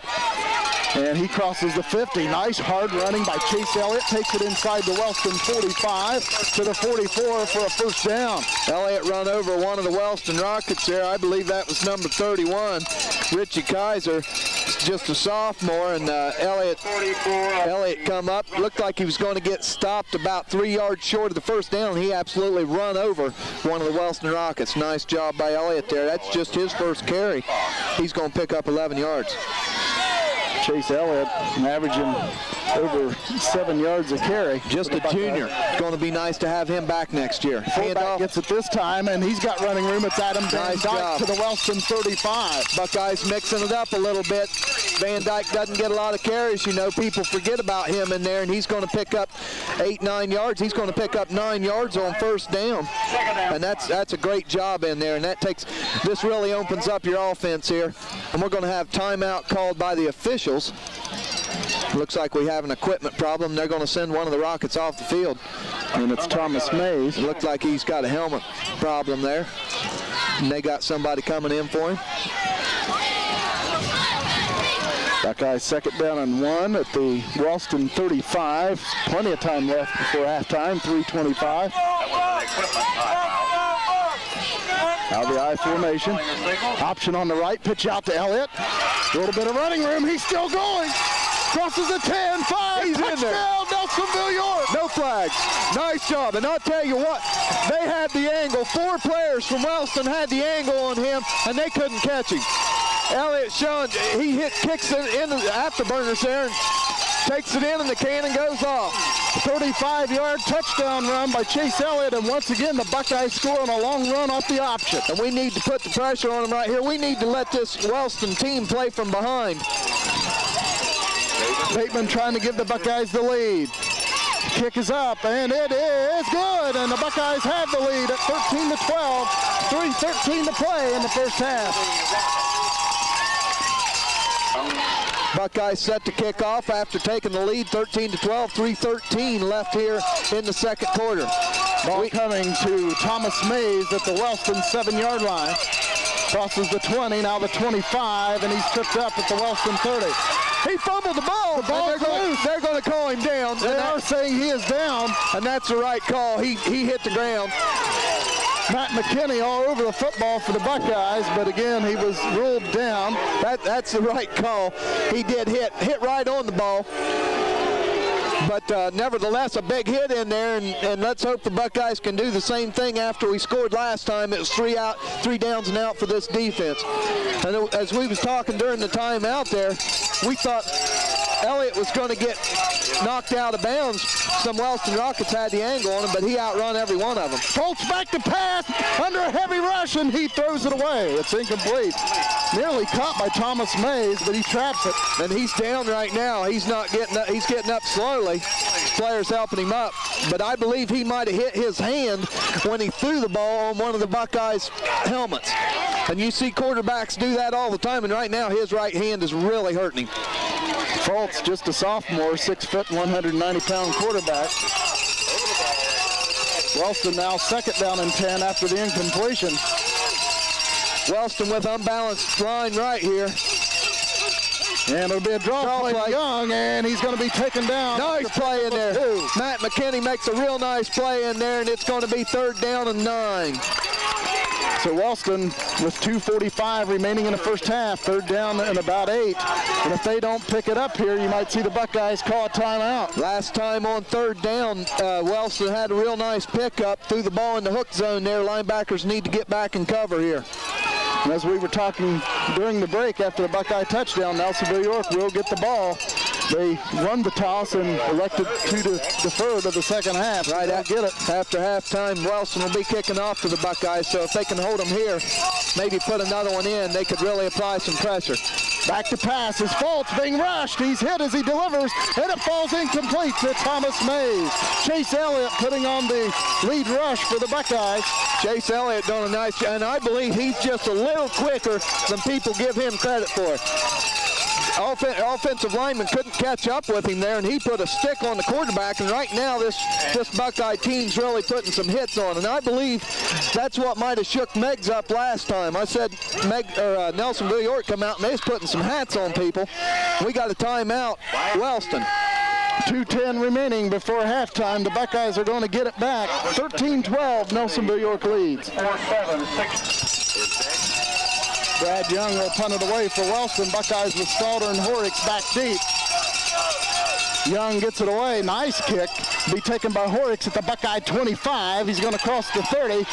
and he crosses the 50. Nice hard running by Chase Elliott. Takes it inside the Wellston 45 to the 44 for a first down. Elliott run over one of the Wellston Rockets there. I believe that was number 31, Richie Kaiser. Just a sophomore, and Elliott come up. Looked like he was going to get stopped about 3 yards short of the first down. He absolutely run over one of the Wellston Rockets. Nice job by Elliott there. That's just his first carry. He's going to pick up 11 yards. Chase Elliott averaging over 7 yards a carry. Just a junior. Going to be nice to have him back next year. Fullback gets it this time, and he's got running room. It's Adam Van Dyke to the Wellston 35. Buckeyes mixing it up a little bit. Van Dyke doesn't get a lot of carries. You know, people forget about him in there, and he's going to pick up 8-9 yards. He's going to pick up 9 yards on first down, and that's a great job in there. And this really opens up your offense here. And we're going to have timeout called by the officials. Looks like we have an equipment problem. They're going to send one of the Rockets off the field. And it's Thomas Mays. It looks like he's got a helmet problem there. And they got somebody coming in for him. Buckeyes second down and 1 at the Wellston 35. Plenty of time left before halftime, 3:25. Now the I formation. Option on the right, pitch out to Elliott. A little bit of running room, he's still going. Crosses the 10, 5, he's touchdown, in there. Nelsonville, York. No flags. Nice job. And I'll tell you what, they had the angle. 4 players from Wellston had the angle on him, and they couldn't catch him. Elliott showing, kicks it in the afterburners there and takes it in, and the cannon goes off. 35-yard touchdown run by Chase Elliott, and once again the Buckeyes score on a long run off the option. And we need to put the pressure on them right here. We need to let this Wellston team play from behind. Bateman trying to give the Buckeyes the lead. Kick is up, and it is good, and the Buckeyes have the lead at 13-12. 3:13 to play in the first half. Buckeyes set to kick off after taking the lead 13-12. 3:13 left here in the second quarter. Ball coming to Thomas Mays at the Wellston 7-yard line. Crosses the 20, now the 25, and he's tripped up at the Wellston 30. He fumbled the ball. They're going to call him down. They are saying he is down. And that's the right call. He hit the ground. Matt McKinney all over the football for the Buckeyes, but again, he was ruled down. That's the right call. He did hit right on the ball. But nevertheless, a big hit in there, and let's hope the Buckeyes can do the same thing after we scored last time. It was 3 downs and out for this defense. And as we was talking during the timeout there, we thought Elliott was going to get knocked out of bounds. Some Wellston Rockets had the angle on him, but he outrun every one of them. Foltz back to pass, under a heavy rush, and he throws it away. It's incomplete. Nearly caught by Thomas Mays, but he traps it. And he's down right now. He's not getting up. He's getting up slowly. Players helping him up. But I believe he might have hit his hand when he threw the ball on one of the Buckeyes' helmets. And you see quarterbacks do that all the time, and right now his right hand is really hurting him. Foltz, just a sophomore, 6 foot, 190-pound quarterback. Wellston now second down and 10 after the incompletion. Wellston with unbalanced line right here. And it'll be a draw play to Young, and he's going to be taken down. Nice play in there. Matt McKinney makes a real nice play in there, and it's going to be 3rd down and 9. So Wellston with 2:45 remaining in the first half, 3rd down and about 8. And if they don't pick it up here, you might see the Buckeyes call a timeout. Last time on 3rd down, Wellston had a real nice pickup, threw the ball in the hook zone there. Linebackers need to get back and cover here. And as we were talking during the break after the Buckeye touchdown, Nelsonville York will get the ball. They won the toss and elected to defer to the second half. Right, get it. After halftime, Wellston will be kicking off to the Buckeyes, so if they can hold them here, maybe put another one in, they could really apply some pressure. Back to pass is Foltz being rushed. He's hit as he delivers, and it falls incomplete to Thomas Mays. Chase Elliott putting on the lead rush for the Buckeyes. Chase Elliott doing a nice job, and I believe he's just a little quicker than people give him credit for. Offensive lineman couldn't catch up with him there, and he put a stick on the quarterback, and right now this Buckeye team's really putting some hits on, and I believe that's what might have shook Meggs up last time. I said Nelsonville York come out, and they was putting some hats on people. We got a timeout, Wellston. 2:10 remaining before halftime. The Buckeyes are going to get it back. 13-12, Nelsonville York leads. 4-7-6. Brad Young will punt it away for Wellston. Buckeyes with Stalder and Horrocks back deep. Young gets it away. Nice kick. Be taken by Horrocks at the Buckeye 25. He's going to cross the 30.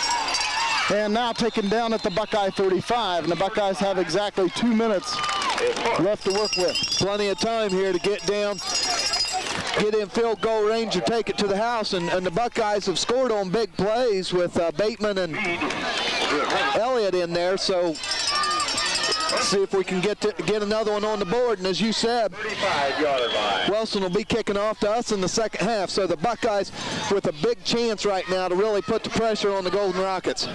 And now taken down at the Buckeye 35. And the Buckeyes have exactly 2 minutes left to work with. Plenty of time here to get down, get in field goal range or take it to the house. And the Buckeyes have scored on big plays with Bateman and Elliott in there. So see if we can get another one on the board. And as you said, Wellston will be kicking off to us in the second half. So the Buckeyes with a big chance right now to really put the pressure on the Golden Rockets.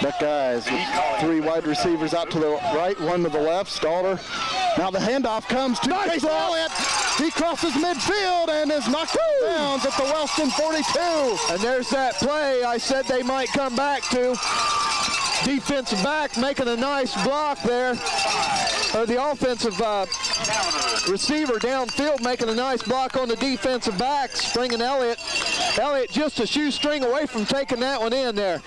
Buckeyes with 3 wide receivers out to the right, 1 to the left. Stalder. Now the handoff comes to Chase Elliott. He crosses midfield and is knocked down at the Wellston 42. And there's that play I said they might come back to. Defensive back making a nice block there. Or the offensive receiver downfield making a nice block on the defensive backs, bringing Elliott. Elliott just a shoestring away from taking that one in there.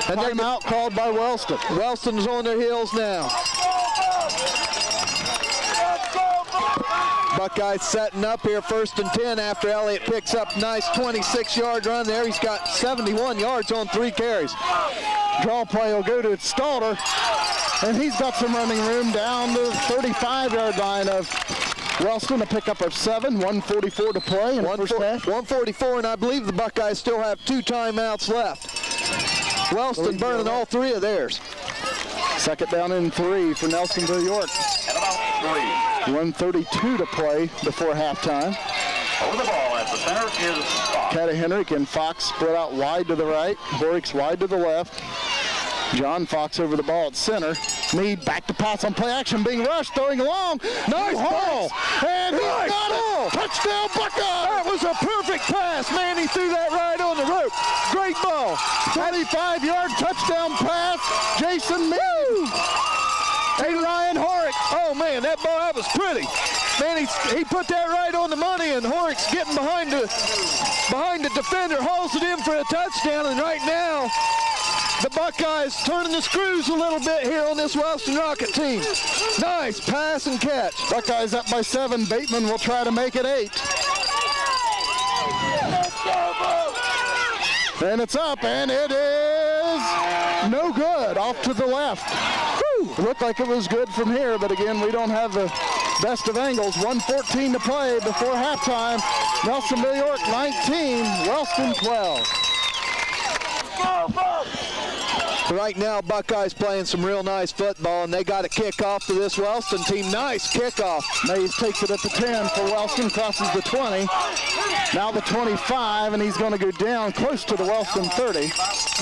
And timeout called by Wellston. Wellston's on their heels now. Buckeyes setting up here 1st and 10 after Elliott picks up a nice 26-yard run there. He's got 71 yards on 3 carries. Draw play will go to Stalder, and he's got some running room down the 35-yard line of Wellston, a pickup of 7, 1:44 to play in the first half. 1:44, and I believe the Buckeyes still have 2 timeouts left. Wellston burning all 3 of theirs. Second down and 3 for Nelsonville York. 1:32 to play before halftime. Over the ball at the center is Fox. Caddy Henrik and Fox split out wide to the right. Horrocks wide to the left. John Fox over the ball at center. Mead back to pass on play action, being rushed, throwing along. Nice ball. And he got it. Touchdown Buckeyes. That was a perfect pass. Man, he threw that right on the rope. Great ball. 25-yard touchdown pass. Jason Mead. Hey, Ryan Horrocks. Oh, man, that ball, that was pretty. Man, he put that right on the money, and Horrocks getting behind the defender, hauls it in for a touchdown, and right now, the Buckeyes turning the screws a little bit here on this Wellston Rocket team. Nice pass and catch. Buckeyes up by 7. Bateman will try to make it 8. And it's up, and it is no good. Off to the left. It looked like it was good from here, but again, we don't have the best of angles. 1:14 to play before halftime. Nelsonville, York 19, Wellston 12. Right now, Buckeyes playing some real nice football, and they got a kickoff to this Wellston team. Nice kickoff. Mays takes it at the 10 for Wellston, crosses the 20. Now the 25, and he's going to go down close to the Wellston 30.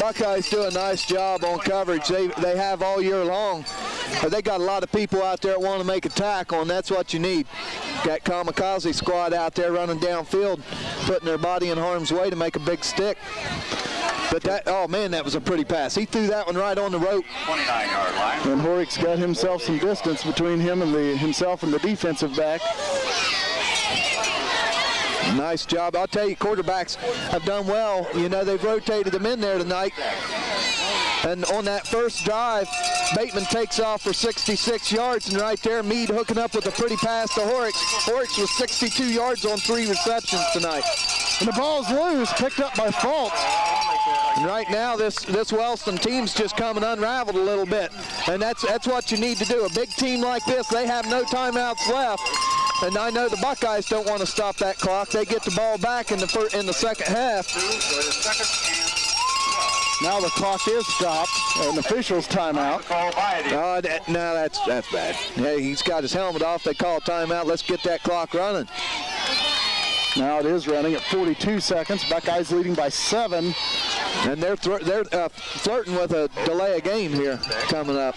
Buckeyes do a nice job on coverage. They have all year long. But they got a lot of people out there that want to make a tackle, and that's what you need. Got kamikaze squad out there running downfield, putting their body in harm's way to make a big stick. But that, oh man, that was a pretty pass. He threw that one right on the rope. 29-yard line. And Horrocks got himself some distance between him and himself and the defensive back. Nice job. I'll tell you, quarterbacks have done well. You know, they've rotated them in there tonight. And on that first drive, Bateman takes off for 66 yards, and right there, Mead hooking up with a pretty pass to Horrocks. Horrocks was 62 yards on 3 receptions tonight. And the ball's loose, picked up by Fultz. And right now, this Wellston team's just coming unraveled a little bit. And that's what you need to do. A big team like this, they have no timeouts left. And I know the Buckeyes don't want to stop that clock. They get the ball back in the second half. Now the clock is stopped. An official's timeout. No, that's bad. Hey, he's got his helmet off. They call timeout. Let's get that clock running. Now it is running at 42 seconds. Buckeyes leading by 7. And they're flirting with a delay of game here coming up.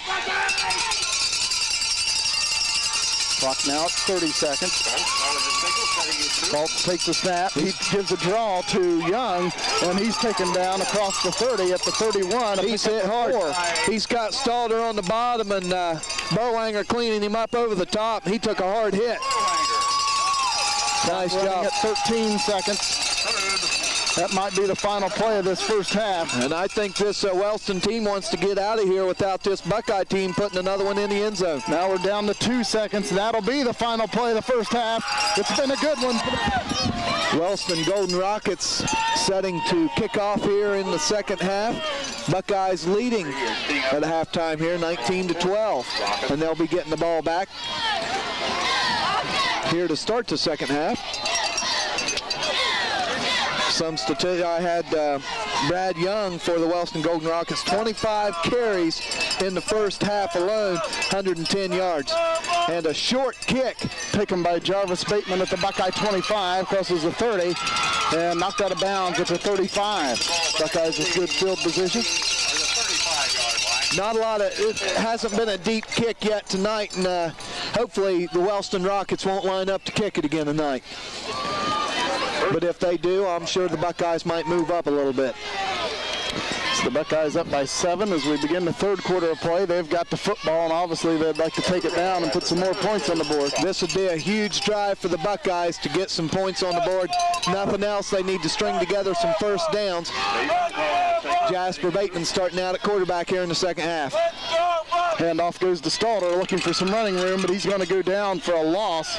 Clock now at 30 seconds. Fultz takes a snap. He gives a draw to Young, and he's taken down across the 30 at the 31. He's hit hard. He's got Stalder on the bottom, and Bowanger cleaning him up over the top. He took a hard hit. Nice job. At 13 seconds. That might be the final play of this first half. And I think this Wellston team wants to get out of here without this Buckeye team putting another one in the end zone. Now we're down to 2 seconds. That'll be the final play of the first half. It's been a good one. Wellston Golden Rockets setting to kick off here in the second half. Buckeyes leading at halftime here, 19-12. And they'll be getting the ball back here to start the second half. Some statistics, I had Brad Young for the Wellston Golden Rockets, 25 carries in the first half alone, 110 yards. And a short kick taken by Jarvis Bateman at the Buckeye 25, crosses the 30, and knocked out of bounds at the 35. Buckeyes with good field position. Not a lot of, it hasn't been a deep kick yet tonight, and hopefully the Wellston Rockets won't line up to kick it again tonight. But if they do, I'm sure the Buckeyes might move up a little bit. So the Buckeyes up by 7 as we begin the third quarter of play. They've got the football, and obviously they'd like to take it down and put some more points on the board. This would be a huge drive for the Buckeyes to get some points on the board. Nothing else, they need to string together some first downs. Jasper Bateman starting out at quarterback here in the second half. Handoff goes to Stalder, looking for some running room, but he's going to go down for a loss.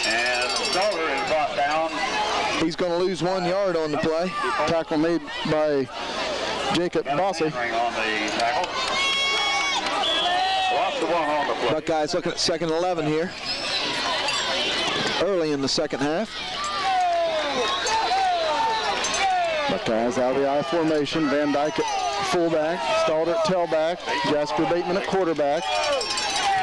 And Stalder is brought down. He's going to lose 1 yard on the play. Tackle made by Jacob Bossy. On the tackle. Lost the 1 on the play. Buckeyes looking at second 11 here. Early in the second half. Buckeyes out of the I formation. Van Dyke at fullback, Stalder at tailback, Jasper Bateman at quarterback.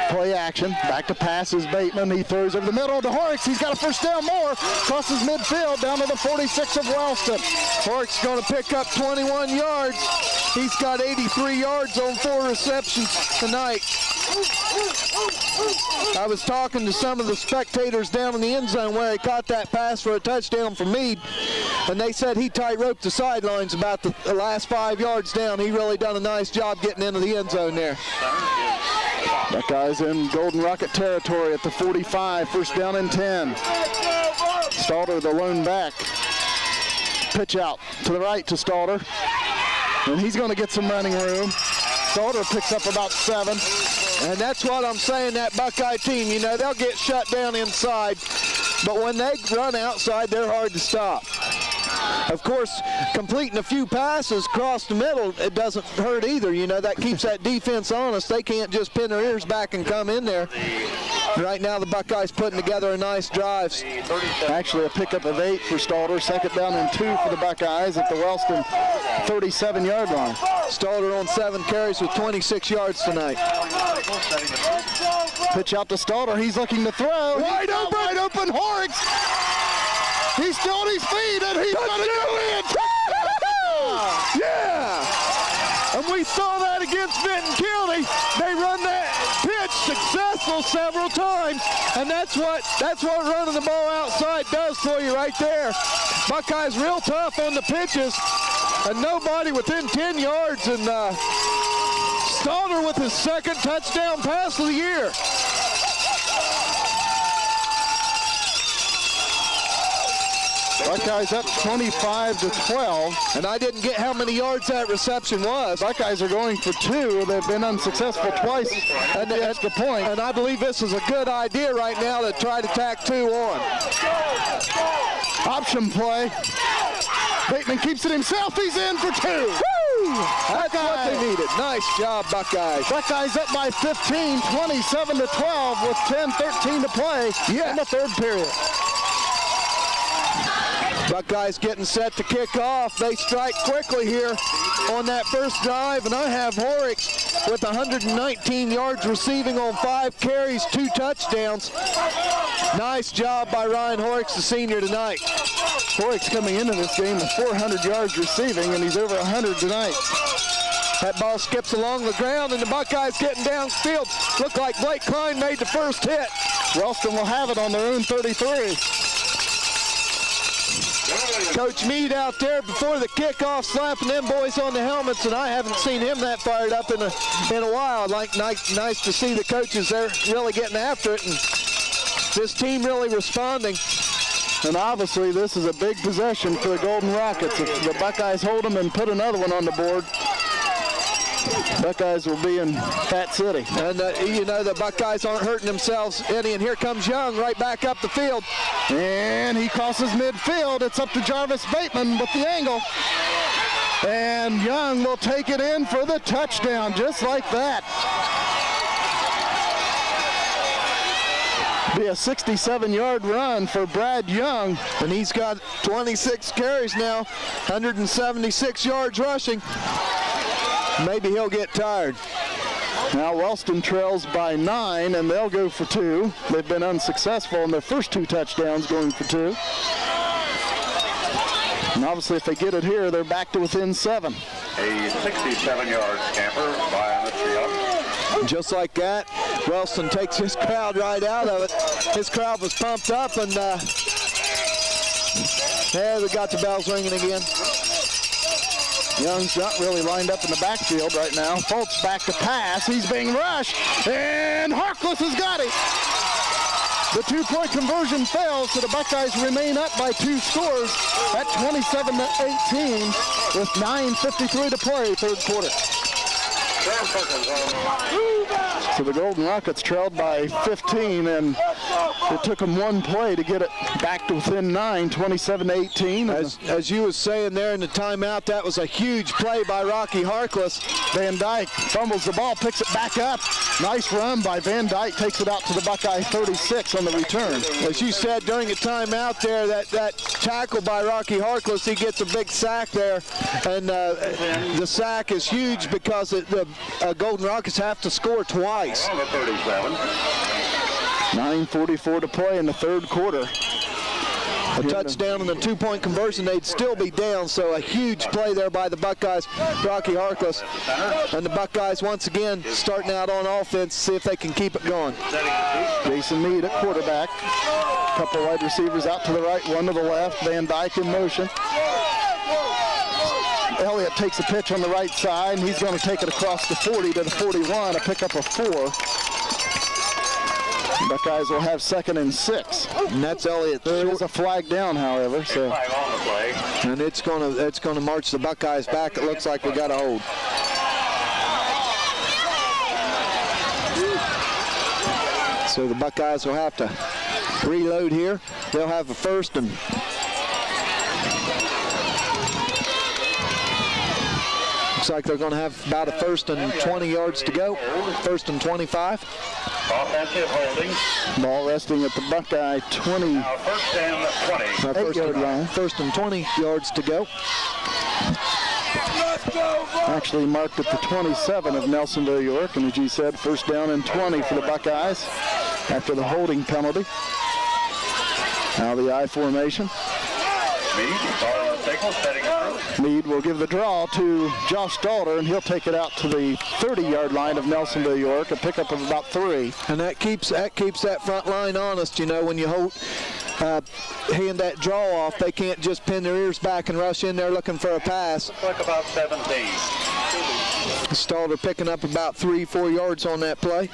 Play action. Back to pass is Bateman. He throws over the middle to Horrocks. He's got a first down more. Crosses midfield down to the 46 of Wellston. Horrocks going to pick up 21 yards. He's got 83 yards on 4 receptions tonight. I was talking to some of the spectators down in the end zone where he caught that pass for a touchdown for Meade, and they said he tight-roped the sidelines about the last 5 yards down. He really done a nice job getting into the end zone there. Buckeyes in Golden Rocket territory at the 45, first down and 10. Stalter, the lone back. Pitch out to the right to Stalter, and he's going to get some running room. Stalter picks up about 7. And that's what I'm saying, that Buckeye team, you know, they'll get shut down inside, but when they run outside, they're hard to stop. Of course, completing a few passes across the middle, it doesn't hurt either. You know, that keeps that defense honest. They can't just pin their ears back and come in there. Right now, the Buckeyes putting together a nice drive. Actually, a pickup of 8 for Stalter. Second down and 2 for the Buckeyes at the Wellston 37-yard line. Stalter on 7 carries with 26 yards tonight. Pitch out to Stalter. He's looking to throw. Wide open, Horrocks. He's still on his feet, and he's going to go in. Yeah! And we saw that against Benton County. They run that pitch successful several times, and that's what running the ball outside does for you right there. Buckeyes real tough on the pitches, and nobody within 10 yards, and Stalter with his second touchdown pass of the year. Buckeyes up 25-12. And I didn't get how many yards that reception was. Buckeyes are going for 2. They've been unsuccessful twice at the extra point. And I believe this is a good idea right now to try to tack 2 on. Option play. Bateman keeps it himself. He's in for 2. Woo! That's what they needed. Nice job, Buckeyes. Buckeyes up by 15, 27-12 with 10-13 to play in the third period. Buckeyes getting set to kick off. They strike quickly here on that first drive, and I have Horrocks with 119 yards receiving on 5 carries, 2 touchdowns. Nice job by Ryan Horrocks, the senior, tonight. Horrocks coming into this game with 400 yards receiving, and he's over 100 tonight. That ball skips along the ground, and the Buckeyes getting downfield. Look like Blake Klein made the first hit. Wellston will have it on their own 33. Coach Meade out there before the kickoff slapping them boys on the helmets, and I haven't seen him that fired up in a while. Nice to see the coaches there really getting after it, and this team really responding. And obviously this is a big possession for the Golden Rockets. If the Buckeyes hold them and put another one on the board, Buckeyes will be in Fat City. And you know, the Buckeyes aren't hurting themselves any, and here comes Young right back up the field. And he crosses midfield. It's up to Jarvis Bateman with the angle. And Young will take it in for the touchdown, just like that. Be a 67-yard run for Brad Young. And he's got 26 carries now, 176 yards rushing. Maybe he'll get tired. Now Wellston trails by 9, and they'll go for 2. They've been unsuccessful in their first 2 touchdowns, going for 2. And obviously if they get it here, they're back to within 7. A 67-yard scamper by Mr. Young. Just like that, Wellston takes his crowd right out of it. His crowd was pumped up, and yeah, they got the bells ringing again. Young's not really lined up in the backfield right now. Foltz back to pass. He's being rushed, and Harkless has got it. The 2-point conversion fails, so the Buckeyes remain up by 2 scores at 27-18 with 9:53 to play, third quarter. So the Golden Rockets trailed by 15, and it took them 1 play to get it back to within 9, 27-18. As you was saying there in the timeout, that was a huge play by Rocky Harkless. Van Dyke fumbles the ball, picks it back up. Nice run by Van Dyke, takes it out to the Buckeye 36 on the return. As you said during the timeout there, that tackle by Rocky Harkless, he gets a big sack there, and the sack is huge because the Golden Rockets have to score twice. 9:44 to play in the third quarter. A touchdown and a two-point conversion, they'd still be down, so a huge play there by the Buckeyes. Rocky Harkless. And the Buckeyes once again starting out on offense, see if they can keep it going. Jason Mead at quarterback. A couple wide receivers out to the right, one to the left. Van Dyke in motion. Elliott takes a pitch on the right side, and he's going to take it across the 40 to the 41, a pickup of 4. Buckeyes will have 2nd and 6. And that's Elliott. There is a flag down, however. So. And it's gonna march the Buckeyes back. It looks like we got a hold. So the Buckeyes will have to reload here. They'll have a 1st and looks like they're going to have about a 1st and 20 yards to go. 1st and 25. Offensive holding. Ball resting at the Buckeye 20. Now 1st and 20. 8-yard line. 1st and 20 yards to go. Actually marked at the 27 of Nelsonville, York. And as you said, 1st down and 20 for the Buckeyes after the holding penalty. Now the I formation. Mead will give the draw to Josh Stalder, and he'll take it out to the 30-yard line of Nelsonville, York, a pickup of about 3. And that keeps that front line honest. You know, when you hand that draw off, they can't just pin their ears back and rush in there looking for a pass. Looks like about 17. Stalder picking up about 3-4 yards on that play.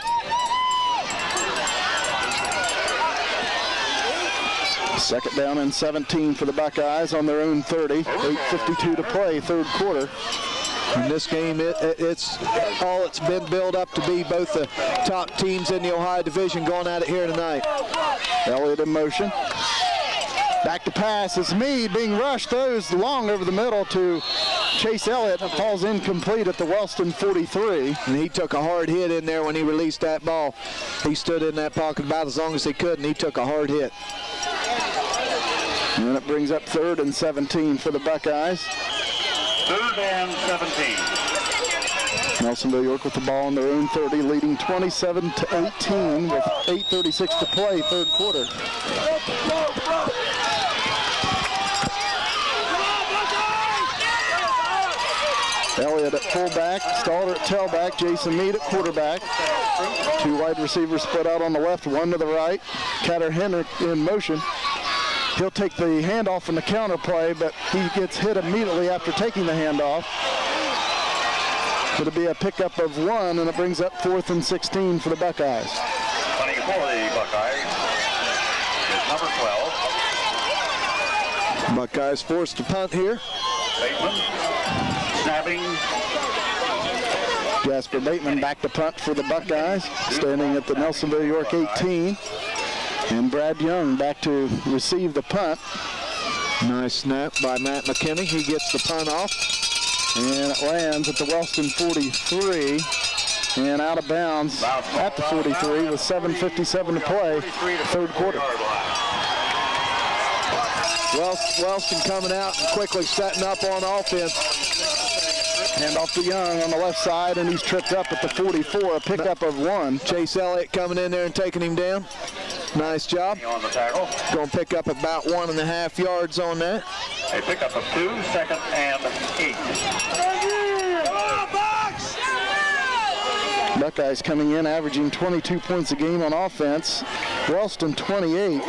Second down and 17 for the Buckeyes on their own 30. 8:52 to play, third quarter. In this game, it's been built up to be both the top teams in the Ohio Division going at it here tonight. Elliott in motion. Back to pass. It's Mead being rushed. Throws long over the middle to Chase Elliott. It falls incomplete at the Wellston 43. And he took a hard hit in there when he released that ball. He stood in that pocket about as long as he could, and he took a hard hit. And it brings up 3rd and 17 for the Buckeyes. 3rd and 17. Nelsonville York with the ball on their own 30, leading 27-18 with 8:36 to play, third quarter. Elliott at fullback, Stalder at tailback, Jason Mead at quarterback. 2 wide receivers split out on the left, 1 to the right. Catter Henry in motion. He'll take the handoff in the counter play, but he gets hit immediately after taking the handoff. It'll be a pickup of 1, and it brings up 4th and 16 for the Buckeyes. Punting for the Buckeyes is number 12. Buckeyes forced to punt here. Bateman snapping. Jasper Bateman back to punt for the Buckeyes, standing at the Nelsonville York 18. And Brad Young back to receive the punt. Nice snap by Matt McKinney. He gets the punt off. And it lands at the Wellston 43 and out of bounds at the 43 with 7:57 to play, third quarter. Wellston coming out and quickly setting up on offense. Hand off to Young on the left side, and he's tripped up at the 44, a pickup of 1. Chase Elliott coming in there and taking him down. Nice job. On the tackle. Going to pick up about 1.5 yards on that. A pickup of 2, 2nd and 8. Buckeyes coming in, averaging 22 points a game on offense. Wellston 28,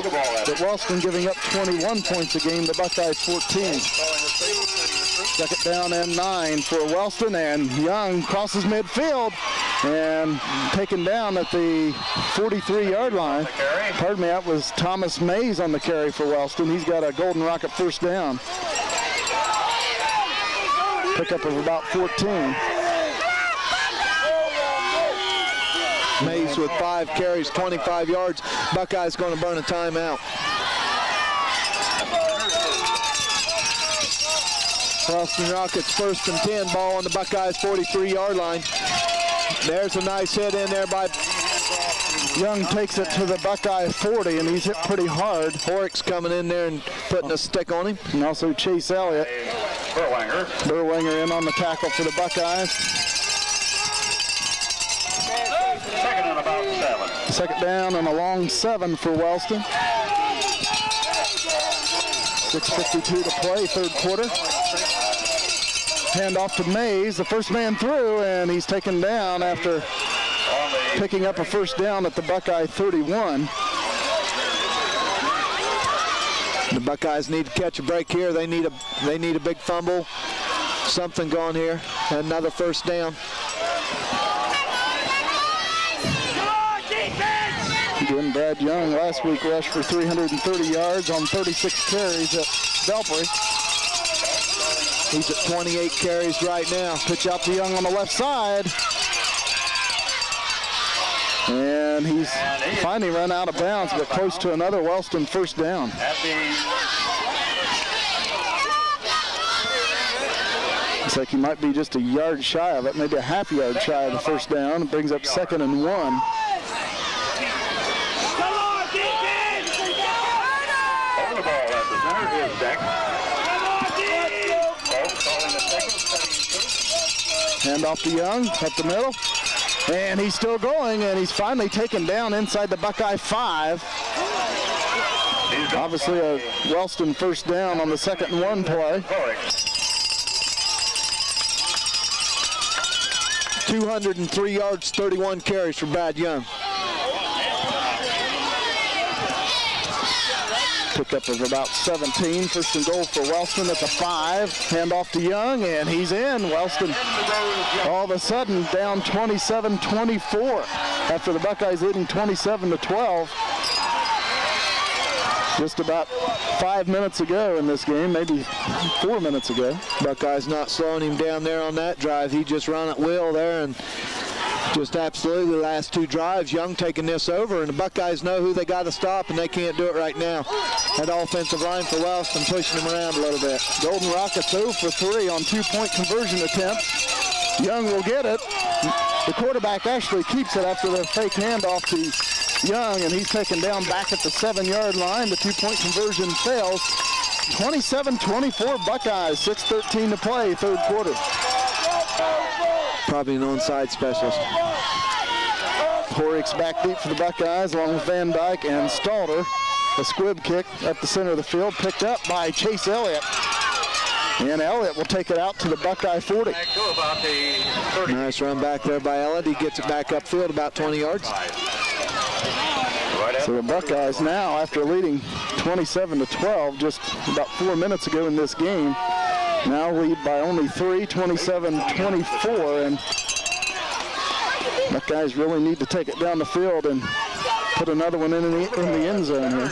but Wellston giving up 21 points a game. The Buckeyes 14. Second down and 9 for Wellston, and Young crosses midfield and taken down at the 43-yard line. Pardon me, that was Thomas Mays on the carry for Wellston. He's got a Golden Rocket first down. Pickup of about 14. Mays with 5 carries, 25 yards. Buckeyes going to burn a timeout. Wellston Rockets 1st and 10, ball on the Buckeyes 43-yard line. There's a nice hit in there by Young. Takes it to the Buckeye 40, and he's hit pretty hard. Horrocks coming in there and putting a stick on him. And also Chase Elliott. Burwanger. Burwanger in on the tackle for the Buckeyes. and about 7. Second down and a long 7 for Wellston. 6:52 to play, third quarter. Hand off to Mays, the first man through, and he's taken down after picking up a first down at the Buckeye 31. The Buckeyes need to catch a break here. They need a big fumble, something going here. Another first down. Again, Brad Young last week rushed for 330 yards on 36 carries at Belpre. He's at 28 carries right now. Pitch out to Young on the left side. And he's finally run out of bounds, but close to another Wellston first down. Looks like he might be just a yard shy of it, maybe a half yard shy of the first down. It brings up 2nd and 1. Over the ball at the center is Deck. Hand off to Young, up the middle. And he's still going, and he's finally taken down inside the Buckeye 5. Obviously a Wellston first down on the 2nd and 1 play. 203 yards, 31 carries for Brad Young. Pickup of about 17. First and goal for Wellston at the 5. Hand off to Young, and he's in. Wellston all of a sudden down 27-24 after the Buckeyes leading 27-12. Just about 5 minutes ago in this game, maybe 4 minutes ago. Buckeyes not slowing him down there on that drive. He just run at will there and just absolutely the last 2 drives. Young taking this over, and the Buckeyes know who they got to stop, and they can't do it right now. That offensive line for Wellston pushing him around a little bit. Golden Rockets 0 for 3 on 2-point conversion attempts. Young will get it. The quarterback actually keeps it after the fake handoff to Young, and he's taken down back at the 7-yard line. The 2-point conversion fails. 27-24 Buckeyes, 6:13 to play, third quarter. Probably an onside specialist. Horricks back deep for the Buckeyes along with Van Dyke and Stalter. A squib kick up the center of the field, picked up by Chase Elliott. And Elliott will take it out to the Buckeye 40. Nice run back there by Elliott. He gets it back upfield about 20 yards. So the Buckeyes now, after leading 27-12 just about 4 minutes ago in this game, now lead by only 3, 27-24, and Buckeyes really need to take it down the field and put another one in the end zone here.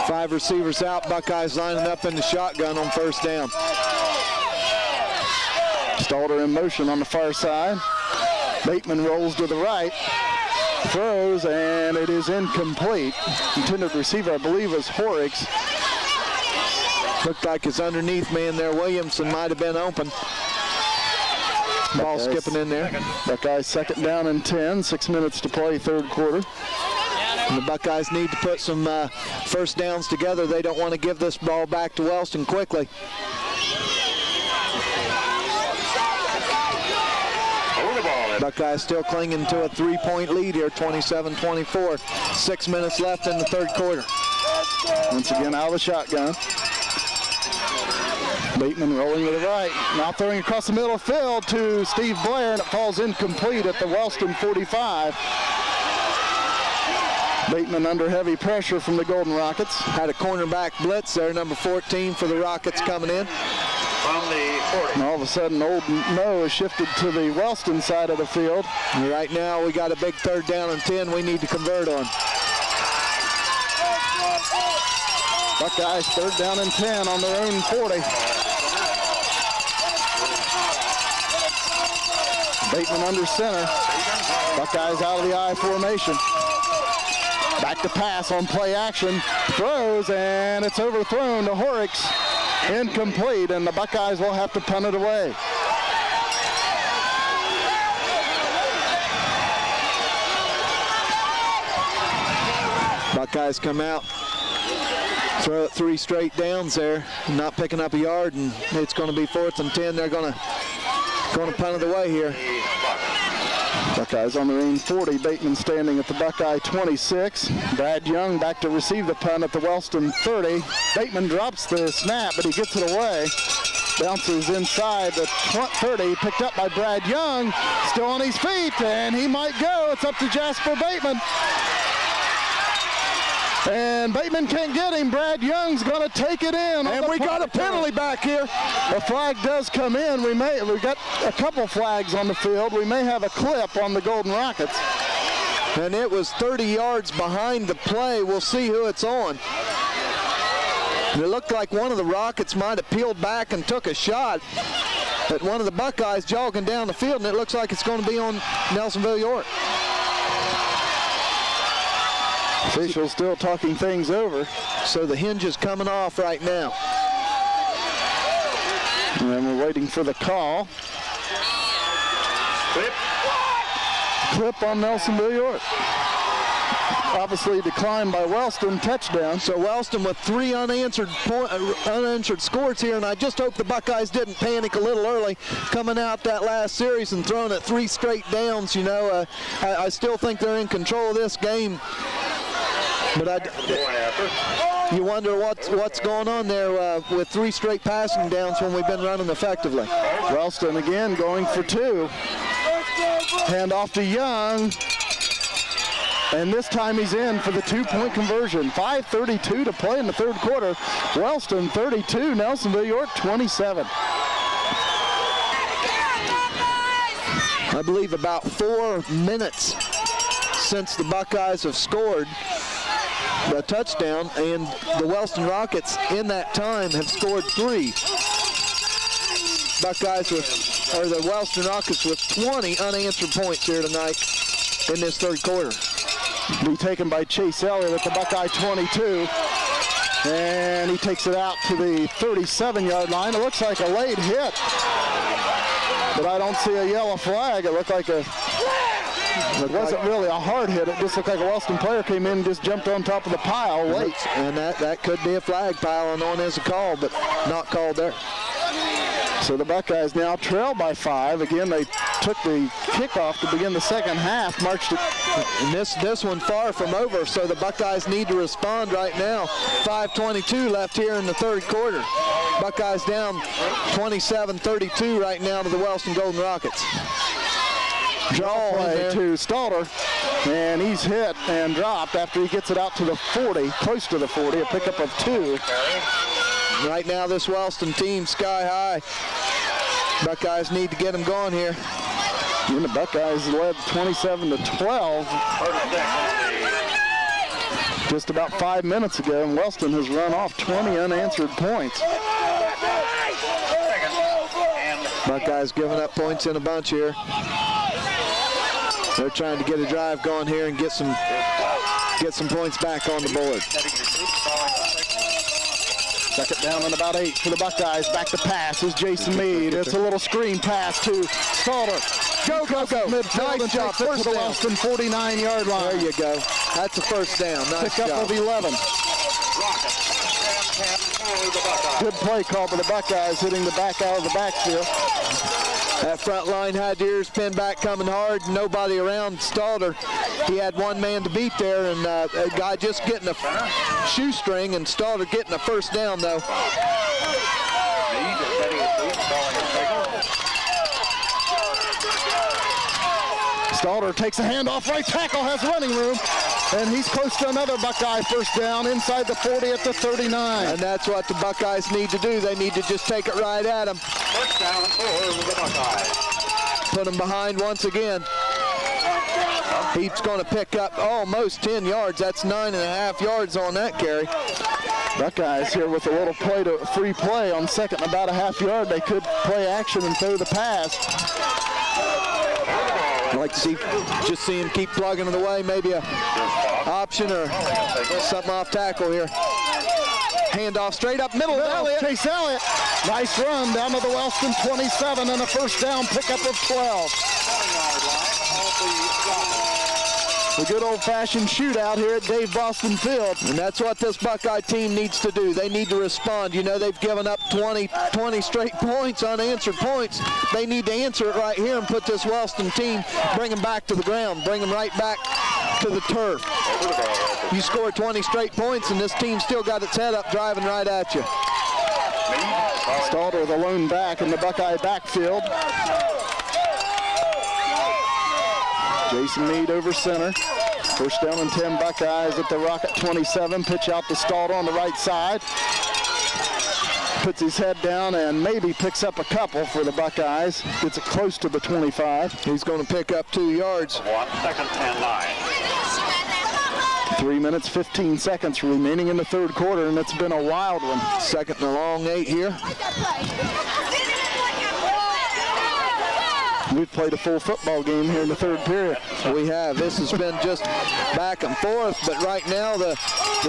5 receivers out, Buckeyes lining up in the shotgun on first down. Stalter in motion on the far side. Bateman rolls to the right, throws, and it is incomplete. Intended receiver, I believe, was Horricks. Looked like his underneath man there, Williamson, might have been open. Ball skipping in there. Buckeyes 2nd down and 10, 6 minutes to play, third quarter. And the Buckeyes need to put some first downs together. They don't want to give this ball back to Wellston quickly. Buckeyes still clinging to a 3-point lead here, 27-24. 6 minutes left in the third quarter. Once again out of the shotgun. Bateman rolling to the right. Now throwing across the middle field to Steve Blair, and it falls incomplete at the Wellston 45. Bateman under heavy pressure from the Golden Rockets. Had a cornerback blitz there, number 14 for the Rockets coming in. From the 40. And all of a sudden, Old Mo has shifted to the Wellston side of the field. And right now, we got a big 3rd down and 10 we need to convert on. Buckeyes 3rd down and 10 on their own 40. Bateman under center. Buckeyes out of the I formation. Back to pass on play action. Throws, and it's overthrown to Horricks. Incomplete, and the Buckeyes will have to punt it away. Buckeyes come out, throw it 3 straight downs there, not picking up a yard, and it's going to be 4th and 10. They're going to punt it away here. Buckeyes on their own 40. Bateman standing at the Buckeye 26. Brad Young back to receive the punt at the Wellston 30. Bateman drops the snap, but he gets it away. Bounces inside the 30, picked up by Brad Young. Still on his feet, and he might go. It's up to Jasper Bateman. And Bateman can't get him. Brad Young's going to take it in. And we got a penalty back here. A flag does come in. We've got a couple flags on the field. We may have a clip on the Golden Rockets. And it was 30 yards behind the play. We'll see who it's on. It looked like one of the Rockets might have peeled back and took a shot at one of the Buckeyes jogging down the field, and it looks like it's going to be on Nelsonville York. Officials still talking things over. So the hinge is coming off right now. And then we're waiting for the call. Clip on Nelsonville York. Obviously declined by Wellston, touchdown. So Wellston with 3 unanswered scores here, and I just hope the Buckeyes didn't panic a little early coming out that last series and throwing it 3 straight downs. You know, I still think they're in control of this game. But you wonder what's going on there with 3 straight passing downs when we've been running effectively. Wellston again going for 2. Hand off to Young. And this time he's in for the 2-point conversion. 5:32 to play in the third quarter. Wellston 32, Nelsonville York 27. I believe about 4 minutes since the Buckeyes have scored a touchdown, and the Wellston Rockets in that time have scored 3. The Wellston Rockets with 20 unanswered points here tonight in this third quarter. Be taken by Chase Elliott at the Buckeye 22. And he takes it out to the 37-yard line. It looks like a late hit, but I don't see a yellow flag. It looked like it wasn't really a hard hit. It just looked like a Wellston player came in and just jumped on top of the pile late. And that could be a flag piling on as a call, but not called there. So the Buckeyes now trail by 5. Again, they took the kickoff to begin the second half, marched it. And this one far from over, so the Buckeyes need to respond right now. 5:22 left here in the third quarter. Buckeyes down 27-32 right now to the Wellston Golden Rockets. Draw play to Stalter, and he's hit and dropped after he gets it out to the 40, close to the 40, a pickup of 2. Right now, this Wellston team sky high. Buckeyes need to get them going here. And the Buckeyes led 27-12 just about 5 minutes ago, and Wellston has run off 20 unanswered points. Buckeyes giving up points in a bunch here. They're trying to get a drive going here and get some points back on the board. Second down and about 8 for the Buckeyes. Back to pass is Jason Mead. It's a little screen pass to Stalter. Go. Nice job. To the Wellston 49-yard line. There you go. That's a first down. Nice Pick up job. of 11. Good play call by the Buckeyes, hitting the back out of the backfield. That front line had ears pinned back coming hard. Nobody around Stalter. He had one man to beat there, and a guy just getting a shoestring, and Stalter getting a first down, though. Stalter takes a handoff. Right tackle has running room, and he's close to another Buckeye first down inside the 40 at the 39. And that's what the Buckeyes need to do. They need to just take it right at him. First down for the Buckeyes. Put him behind once again. He's going to pick up almost 10 yards. That's 9.5 yards on that carry. Buckeyes here with a little free play on second and about a half yard. They could play action and throw the pass. I'd like to see him keep plugging it away. Maybe a option or something off tackle here. Handoff straight up middle. Elliott. Chase Elliott. Nice run down to the Wellston 27 and a first down pickup of 12. A good old-fashioned shootout here at Dave Boston Field. And that's what this Buckeye team needs to do. They need to respond. You know, they've given up 20 straight points, unanswered points. They need to answer it right here and put this Wellston team, bring them back to the ground, bring them right back to the turf. You score 20 straight points and this team still got its head up driving right at you. Stalter, the lone back in the Buckeye backfield. Jason Meade over center. First down and 10 Buckeyes at the Rocket 27. Pitch out to Stalter on the right side. Puts his head down and maybe picks up a couple for the Buckeyes. Gets it close to the 25. He's going to pick up 2 yards. 1 second and 9. 3 minutes, 15 seconds remaining in the third quarter, and it's been a wild one. Second and a long 8 here. We've played a full football game here in the third period. We have. This has been just back and forth, but right now the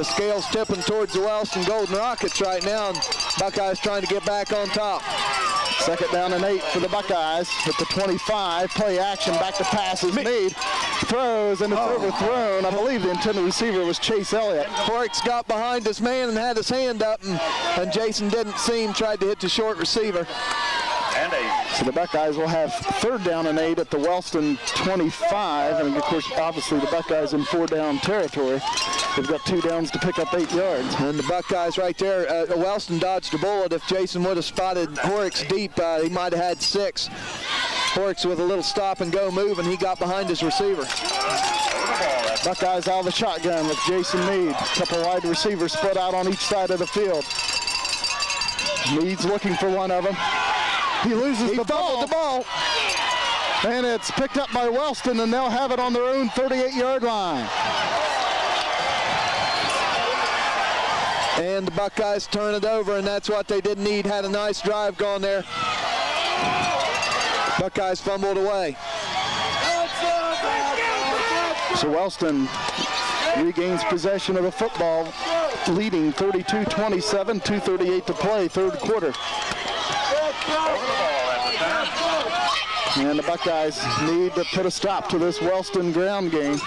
scale's tipping towards the Wellston Golden Rockets right now, and Buckeyes trying to get back on top. Second down and 8 for the Buckeyes at the 25. Play action, back to pass is made. Throws, and it's overthrown. I believe the intended receiver was Chase Elliott. Forks got behind his man and had his hand up, and Jason didn't see him, tried to hit the short receiver. And 8. So the Buckeyes will have third down and 8 at the Wellston 25. And of course, obviously the Buckeyes in 4-down territory. They've got 2 downs to pick up 8 yards. And the Buckeyes right there, Wellston dodged a bullet. If Jason would have spotted Horrocks deep, he might have had 6. Horrocks with a little stop and go move, and he got behind his receiver. Buckeyes out of the shotgun with Jason Meade. A couple wide receivers split out on each side of the field. Meade's looking for one of them. He loses the ball. And it's picked up by Wellston, and they'll have it on their own 38-yard line. And the Buckeyes turn it over, and that's what they didn't need. Had a nice drive going there. Buckeyes fumbled away. So Wellston regains possession of the football, leading 32-27, 2:38 to play, third quarter. And the Buckeyes need to put a stop to this Wellston ground game.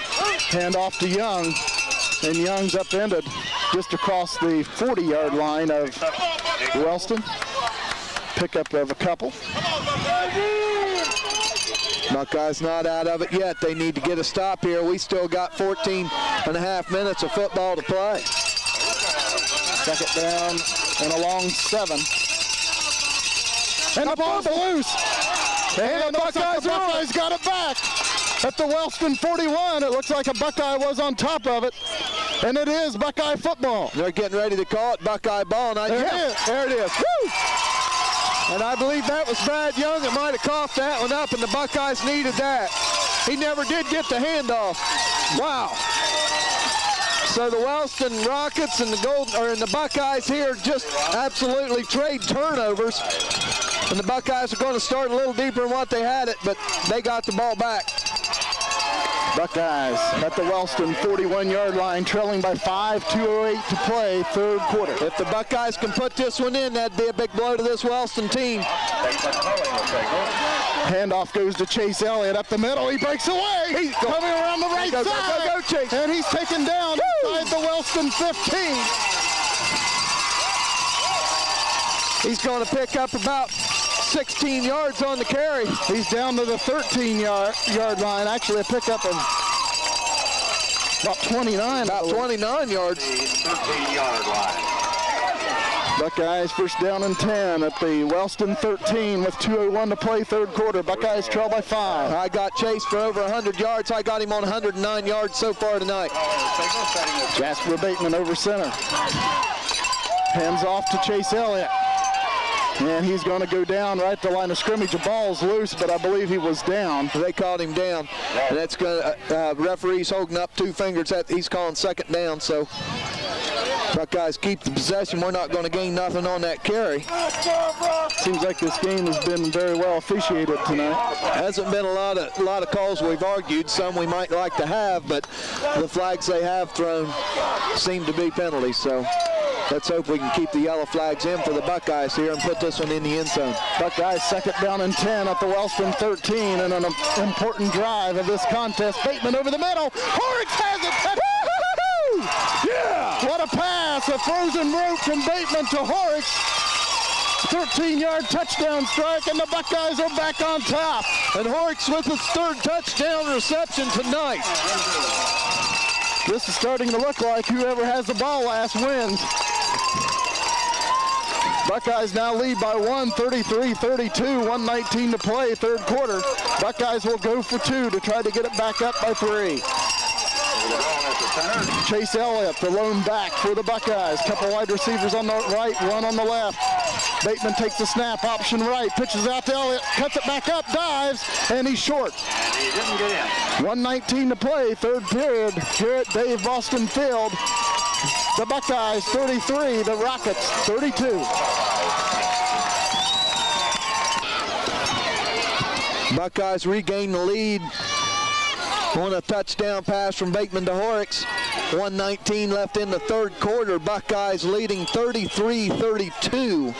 Hand off to Young, and Young's upended just across the 40-yard line of Wellston. Pickup of a couple. Buckeyes not out of it yet. They need to get a stop here. We still got 14 and a half minutes of football to play. Second down and a long 7. And the ball's loose. And the Buckeyes got it back at the Wellston 41. It looks like a Buckeye was on top of it. And it is Buckeye football. They're getting ready to call it Buckeye ball. There it is. Woo! And I believe that was Brad Young that might have coughed that one up, and the Buckeyes needed that. He never did get the handoff. Wow. So the Wellston Rockets and the Buckeyes here just absolutely trade turnovers. And the Buckeyes are going to start a little deeper than what they had it, but they got the ball back. Buckeyes at the Wellston 41-yard line, trailing by 5, 2:08 to play, third quarter. If the Buckeyes can put this one in, that'd be a big blow to this Wellston team. Handoff goes to Chase Elliott up the middle. He breaks away. He's coming around the right side. Go, Chase. And he's taken down inside the Wellston 15. He's going to pick up about 16 yards on the carry. He's down to the 13-yard line. Actually, a pickup of about 29. About 29 yards. 13-yard line. Buckeyes first down and 10 at the Wellston 13 with 2:01 to play, third quarter. Buckeyes trail by 5. I got Chase for over 100 yards. I got him on 109 yards so far tonight. Jasper Bateman over center. Hands off to Chase Elliott. And he's going to go down right at the line of scrimmage. The ball's loose, but I believe he was down. They called him down. And that's going to, referee's holding up 2 fingers. He's calling second down, so Buckeyes keep the possession. We're not going to gain nothing on that carry. Seems like this game has been very well officiated tonight. Hasn't been a lot of calls we've argued. Some we might like to have, but the flags they have thrown seem to be penalties. So let's hope we can keep the yellow flags in for the Buckeyes here and put this one in the end zone. Buckeyes second down and 10 at the Wellston 13, and an important drive of this contest. Bateman over the middle. Horrocks has it. Yeah! What a pass, a frozen rope from Bateman to Horrocks. 13-yard touchdown strike, and the Buckeyes are back on top. And Horrocks with his third touchdown reception tonight. This is starting to look like whoever has the ball last wins. Buckeyes now lead by 1, 33-32, 1:19 to play, third quarter. Buckeyes will go for 2 to try to get it back up by 3. Chase Elliott, the lone back for the Buckeyes. Couple wide receivers on the right, one on the left. Bateman takes the snap, option right, pitches out to Elliott, cuts it back up, dives, and he's short. And he didn't get in. 1:19 to play, third period here at Dave Boston Field. The Buckeyes 33, the Rockets 32. Buckeyes regain the lead on a touchdown pass from Bateman to Horrocks. 1:19 left in the third quarter. Buckeyes leading 33-32.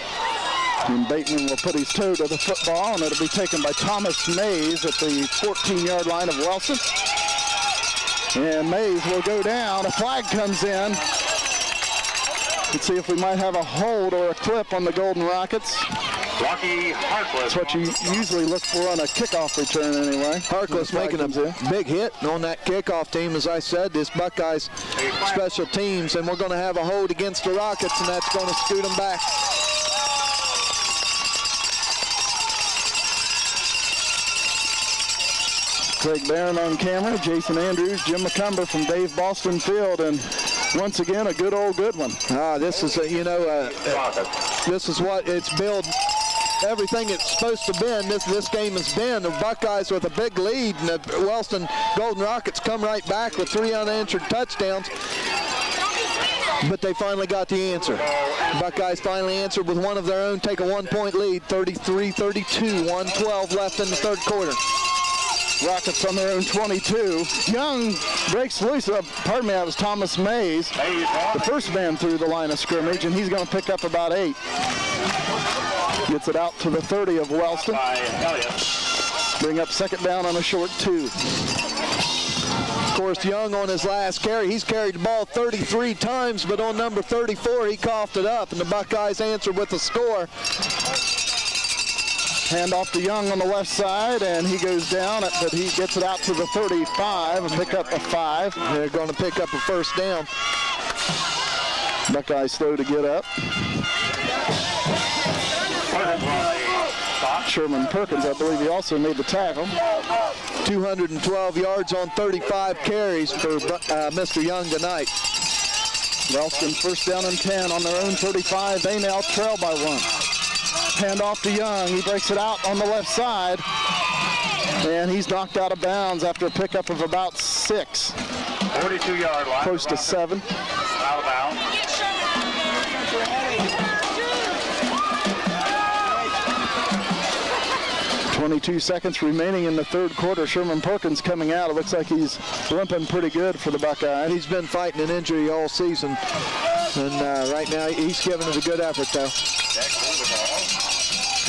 And Bateman will put his toe to the football, and it'll be taken by Thomas Mays at the 14-yard line of Wellston. And Mays will go down. A flag comes in. Let's see if we might have a hold or a clip on the Golden Rockets. That's what you usually look for on a kickoff return anyway. Harkless making a big hit on that kickoff team. As I said, this Buckeyes special teams, and we're going to have a hold against the Rockets, and that's going to scoot them back. Craig Barron on camera, Jason Andrews, Jim McCumber from Dave Boston Field, and once again, a good one. This is, this is what it's billed. Everything it's supposed to be. This game has been. The Buckeyes with a big lead, and the Wellston Golden Rockets come right back with 3 unanswered touchdowns. But they finally got the answer. The Buckeyes finally answered with one of their own, take a 1-point lead, 33-32, 1:12 left in the third quarter. Rockets on their own 22. Young breaks loose. That was Thomas Mays, the first man through the line of scrimmage, and he's going to pick up about 8. Gets it out to the 30 of Wellston. Bring up second down on a short 2. Of course, Young on his last carry, he's carried the ball 33 times, but on number 34, he coughed it up, and the Buckeyes answered with a score. Hand off to Young on the left side, and he goes down, but he gets it out to the 35 and pick up a 5. They're going to pick up a first down. Buckeyes slow to get up. Sherman Perkins, I believe he also made the tackle. 212 yards on 35 carries for Mr. Young tonight. Wellston first down and 10 on their own 35. They now trail by 1. Hand off to Young. He breaks it out on the left side, and he's knocked out of bounds after a pickup of about 6. 42-yard line. Close to 7. Out of bounds. .22 seconds remaining in the third quarter. Sherman Perkins coming out. It looks like he's limping pretty good for the Buckeyes. He's been fighting an injury all season, and right now he's giving it a good effort, though.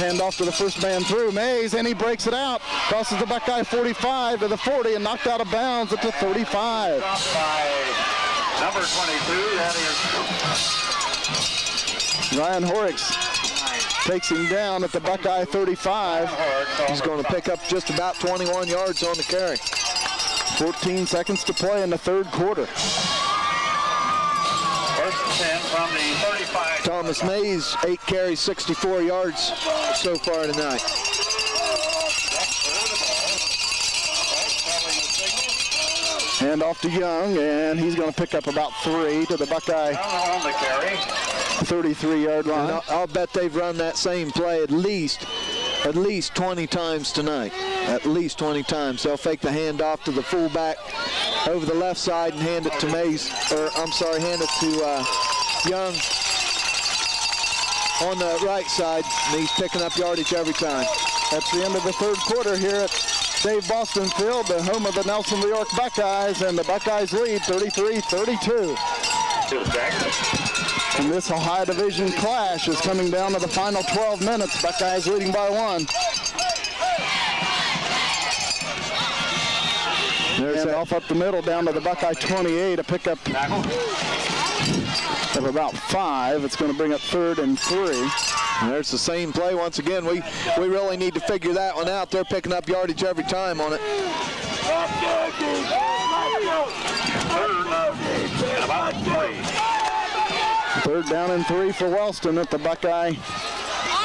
Hand off to the first man through, Mays, and he breaks it out. Crosses the Buckeye 45 to the 40 and knocked out of bounds at the 35. By number 22, that is Ryan Horrocks takes him down at the Buckeye 35. He's going to pick up just about 21 yards on the carry. 14 seconds to play in the third quarter. first and 10 from the 35. Thomas Mays, 8 carries, 64 yards so far tonight. Hand off to Young, and he's going to pick up about 3 to the Buckeye 33-yard line. And I'll bet they've run that same play at least 20 times tonight. At least 20 times. They'll fake the handoff to the fullback over the left side and hand it to Mays, hand it to Young on the right side, and he's picking up yardage every time. That's the end of the third quarter here at Dave Boston Field, the home of the Nelsonville Buckeyes, and the Buckeyes lead 33-32. And this Ohio Division clash is coming down to the final 12 minutes. Buckeyes leading by 1. And off up the middle down to the Buckeye 28, a pickup of about 5. It's going to bring up 3rd and 3. And there's the same play once again. We really need to figure that one out. They're picking up yardage every time on it. 3rd down and 3 for Wellston at the Buckeye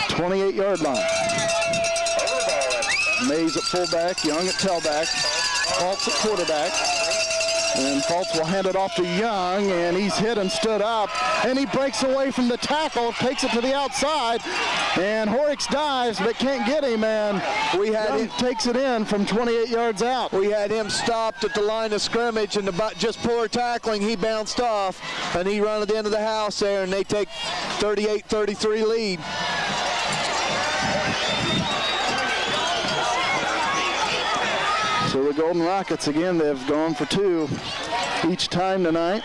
28-yard line. Mays at fullback, Young at tailback, Fultz at quarterback. And Fultz will hand it off to Young, and he's hit and stood up, and he breaks away from the tackle, takes it to the outside, and Horrocks dives but can't get him, and Young takes it in from 28 yards out. We had him stopped at the line of scrimmage, and just poor tackling, he bounced off, and he run it into the house there, and they take 38-33 lead. So the Golden Rockets, again, they've gone for 2 each time tonight.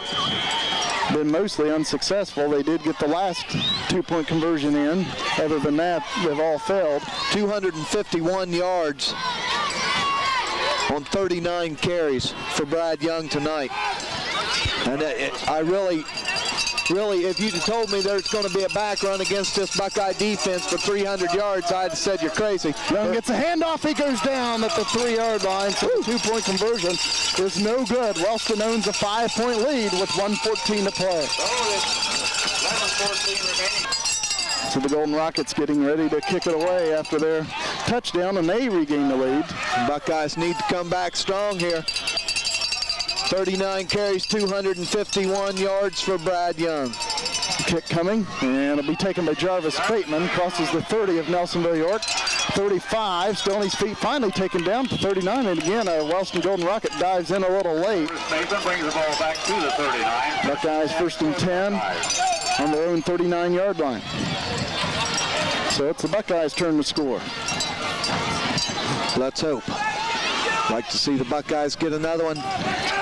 Been mostly unsuccessful. They did get the last 2-point conversion in. Other than that, they've all failed. 251 yards on 39 carries for Brad Young tonight. And I really, if you'd have told me there's going to be a back run against this Buckeye defense for 300 yards, I'd have said you're crazy. Young gets a handoff. He goes down at the 3-yard line. So the 2-point conversion is no good. Wellston owns a 5-point lead with 1:14 to play. 11:14 remaining. So the Golden Rockets getting ready to kick it away after their touchdown, and they regain the lead. Buckeyes need to come back strong here. 39 carries, 251 yards for Brad Young. Kick coming, and it'll be taken by Jarvis Bateman. Crosses the 30 of Nelsonville, York. 35, still on his feet, finally taken down to 39. And again, a Wellston Golden Rocket dives in a little late. Bateman brings the ball back to the 39. Buckeyes 1st and 10 on their own 39-yard line. So it's the Buckeyes' turn to score. Let's hope. Like to see the Buckeyes get another one.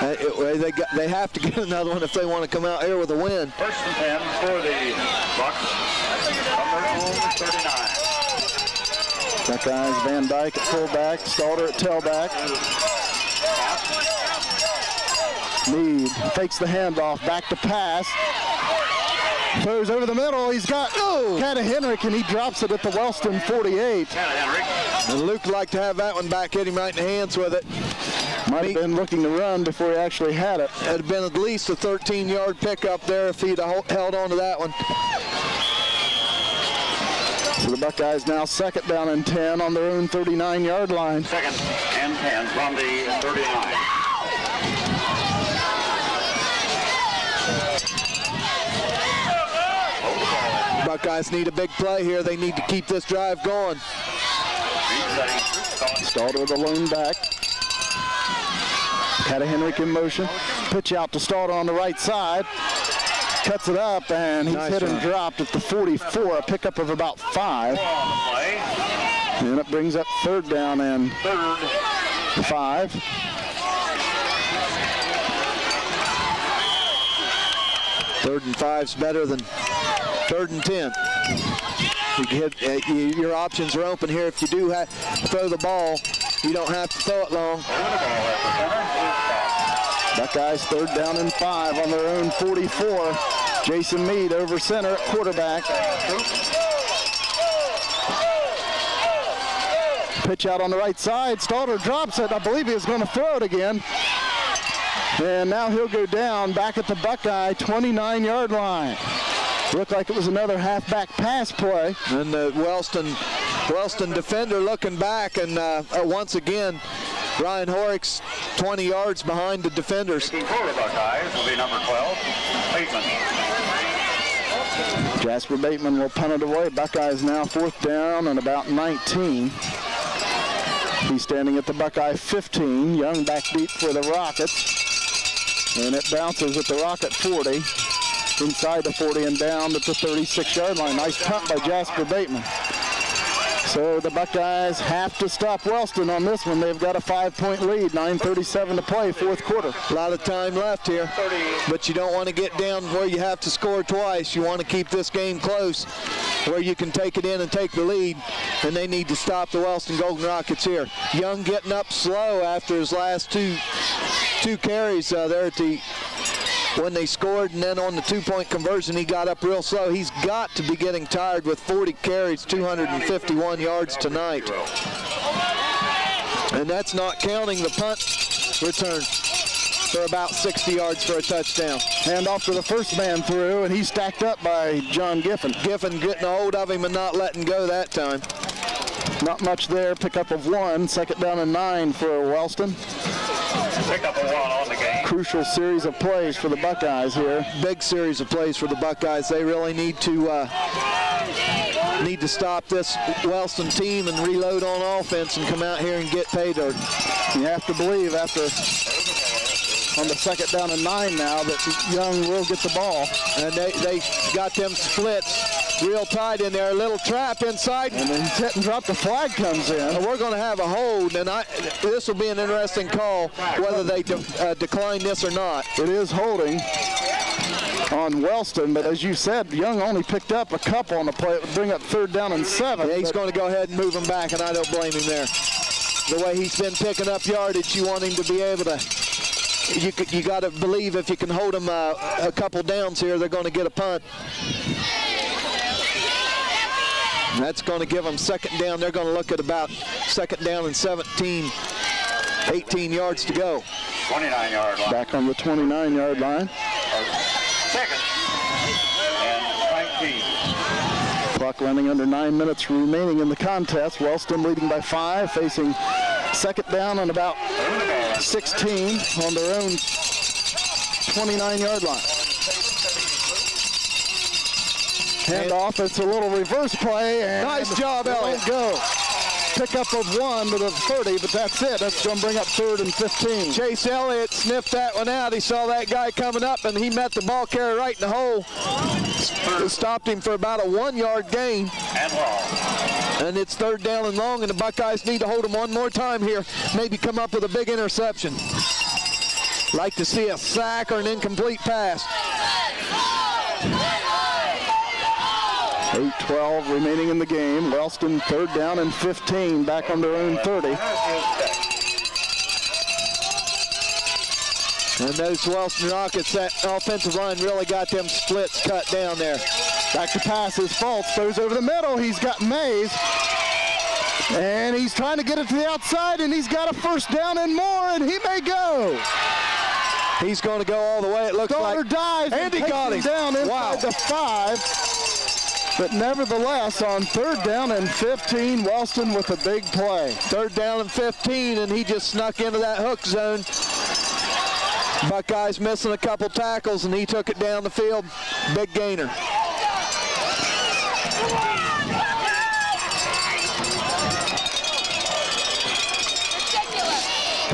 They have to get another one if they want to come out here with a win. 1st and 10 for the Bucks. Number 39. Buckeyes, Van Dyke at fullback, Stalter at tailback. Meade fakes the handoff, back to pass. Throws over the middle. He's got Cata Henrik, and he drops it at the Wellston 48. And Luke would like to have that one back, hit him right in the hands with it. Might have been looking to run before he actually had it. It'd have been at least a 13-yard pickup there if he'd held on to that one. So the Buckeyes now 2nd down and 10 on their own 39-yard line. 2nd and 10 from the 39. Buckeyes need a big play here. They need to keep this drive going. Stalter the lone back. Cata Henrik in motion. Pitch out to Stalter on the right side. Cuts it up, and he's hit and dropped at the 44, a pickup of about 5. And it brings up 3rd down and 5. Third and 5's better than 3rd and 10. Your options are open here. If you do throw the ball, you don't have to throw it long. Buckeyes 3rd down and 5 on their own 44. Jason Meade over center at quarterback. Pitch out on the right side. Stalter drops it. I believe he was going to throw it again. And now he'll go down back at the Buckeye 29-yard line. Looked like it was another halfback pass play. And the Wellston defender looking back, and once again, Ryan Horrocks 20 yards behind the defenders. For the Buckeyes will be number 12, Bateman. Jasper Bateman will punt it away. Buckeyes now 4th down and about 19. He's standing at the Buckeye 15. Young back deep for the Rockets. And it bounces at the Rocket 40. Inside the 40 and down at the 36-yard line. Nice punt by Jasper Bateman. So the Buckeyes have to stop Wellston on this one. They've got a 5-point lead, 9:37 to play, fourth quarter. A lot of time left here, but you don't want to get down where you have to score twice. You want to keep this game close where you can take it in and take the lead, and they need to stop the Wellston Golden Rockets here. Young getting up slow after his last two carries there at the when they scored, and then on the two-point conversion, he got up real slow. He's got to be getting tired with 40 carries, 251 yards tonight. And that's not counting the punt return for about 60 yards for a touchdown. Hand off to the first man through, and he's stacked up by John Giffen. Giffen getting a hold of him and not letting go that time. Not much there, pickup of 1, second down and 9 for Wellston. Pickup of 1 on the game. Crucial series of plays for the Buckeyes here. Big series of plays for the Buckeyes. They really need to stop this Wellston team and reload on offense and come out here and get pay dirt. You have to believe after on the second down and 9 now that Young will get the ball. And they got them splits real tight in there. A little trap inside. And then hit and drop, the flag comes in. And we're going to have a hold, and this will be an interesting call whether they decline this or not. It is holding on Wellston, but as you said, Young only picked up a couple on the play. It would bring up third down and 7. Yeah, he's going to go ahead and move him back, and I don't blame him there. The way he's been picking up yardage, you want him to be able to, you got to believe if you can hold them a couple downs here, they're going to get a punt. And that's going to give them second down. They're going to look at about second down and 17, 18 yards to go. 29-yard line. Back on the 29-yard line. Second and 19. Clock running under 9 minutes remaining in the contest. Wellston leading by 5, facing second down and about 16 on their own 29-yard line. Handoff, it's a little reverse play. And nice job, Elliott. Go. Pickup of 1 to the 30, but that's it. That's going to bring up third and 15. Chase Elliott sniffed that one out. He saw that guy coming up, and he met the ball carrier right in the hole. It stopped him for about a 1-yard gain. And long. And it's third down and long, and the Buckeyes need to hold him one more time here. Maybe come up with a big interception. Like to see a sack or an incomplete pass. 8:12 remaining in the game. Wellston third down and 15, back on their own 30. And those Wellston Rockets, that offensive line really got them splits cut down there. Back to pass is Fultz, throws over the middle. He's got Mays. And he's trying to get it to the outside, and he's got a first down and more, and he may go. He's going to go all the way, it looks Daughter like. dives and he got him down inside the 5. But nevertheless, on third down and 15, Wellston with a big play. Third down and 15, and he just snuck into that hook zone. Buckeyes missing a couple tackles, and he took it down the field. Big gainer.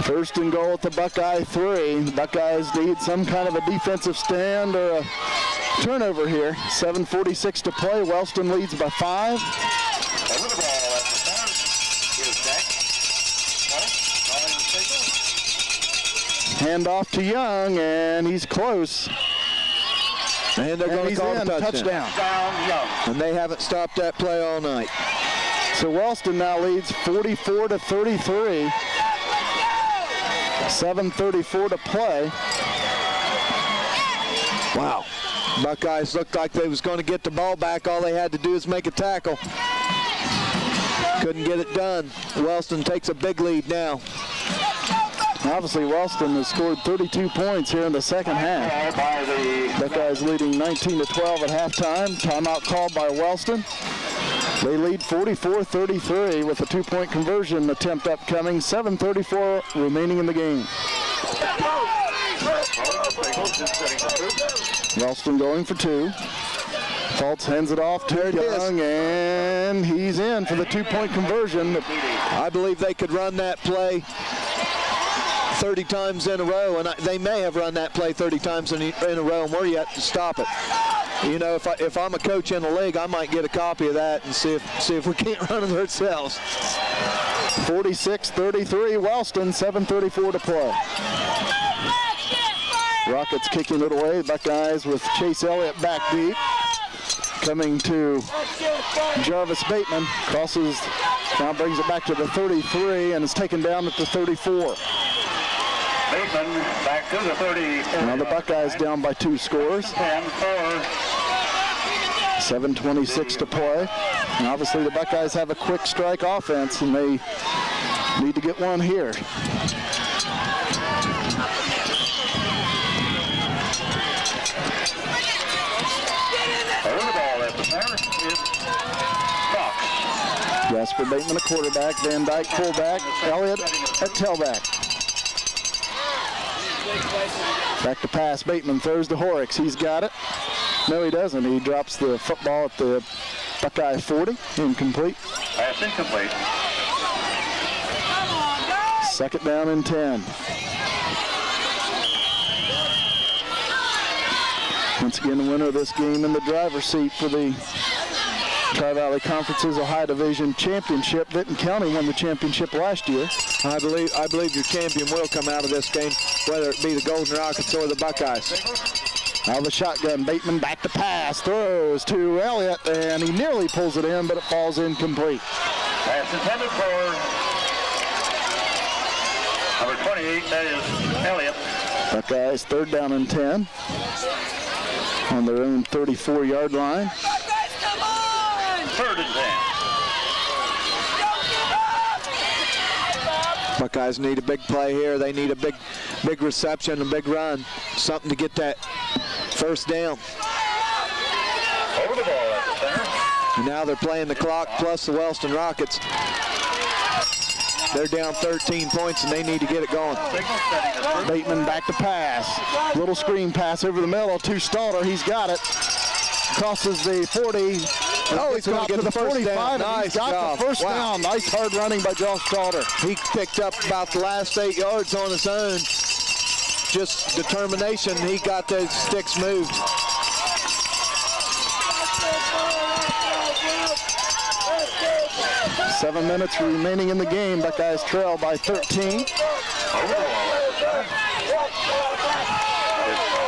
First and goal at the Buckeye 3. The Buckeyes need some kind of a defensive stand or a turnover here. 7:46 to play. Wellston leads by 5. Over the ball at the center. Here's Jack. Hand off to Young, and he's close. And they're going to call a touchdown. Down Young. And they haven't stopped that play all night. So Wellston now leads 44-33. 7:34 to play. Wow. Buckeyes looked like they was going to get the ball back. All they had to do is make a tackle. Couldn't get it done. Wellston takes a big lead now. Obviously, Wellston has scored 32 points here in the second half. Buckeyes leading 19-12 at halftime. Timeout called by Wellston. They lead 44-33 with a 2-point conversion attempt upcoming. 7:34 remaining in the game. Wellston going for 2. Fultz hands it off to Young, and he's in for the 2-point conversion. I believe they could run that play 30 times in a row, and they may have run that play 30 times in a row, and we're yet to stop it. You know, if I'm a coach in the league, I might get a copy of that and see if we can't run it ourselves. 46-33, Wellston, 7:34 to play. Rockets kicking it away. Buckeyes with Chase Elliott back deep. Coming to Jarvis Bateman. Crosses, now brings it back to the 33 and is taken down at the 34. Bateman back to the 34. Now the Buckeyes down by 2 scores. 7:26 to play. And obviously the Buckeyes have a quick strike offense and they need to get one here. Jasper Bateman, a quarterback. Van Dyke, fullback. Elliott at tailback. Back to pass. Bateman throws to Horrocks. He's got it. No, he doesn't. He drops the football at the Buckeye 40. Incomplete. Pass incomplete. Second down and 10. Once again, the winner of this game in the driver's seat for the Tri-Valley Conference's Ohio Division Championship. Vinton County won the championship last year. I believe your champion will come out of this game, whether it be the Golden Rockets or the Buckeyes. Now the shotgun, Bateman back to pass, throws to Elliott, and he nearly pulls it in, but it falls incomplete. Pass intended for number 28, that is Elliott. Buckeyes third down and 10 on their own 34-yard line. Third and 10. Buckeyes need a big play here. They need a big reception, a big run, something to get that first down. Over the ball at the center. And now they're playing the clock plus the Wellston Rockets. They're down 13 points and they need to get it going. Bateman back to pass. Little screen pass over the middle to Stalter. He's got it. Crosses the 40. Oh, he's going to get the first 45. down. Nice got job. The first Wow. down. Nice hard running by Josh Stalter. He picked up about the last 8 yards on his own. Just determination. He got those sticks moved. Seven minutes remaining in the game. Buckeyes trail by 13.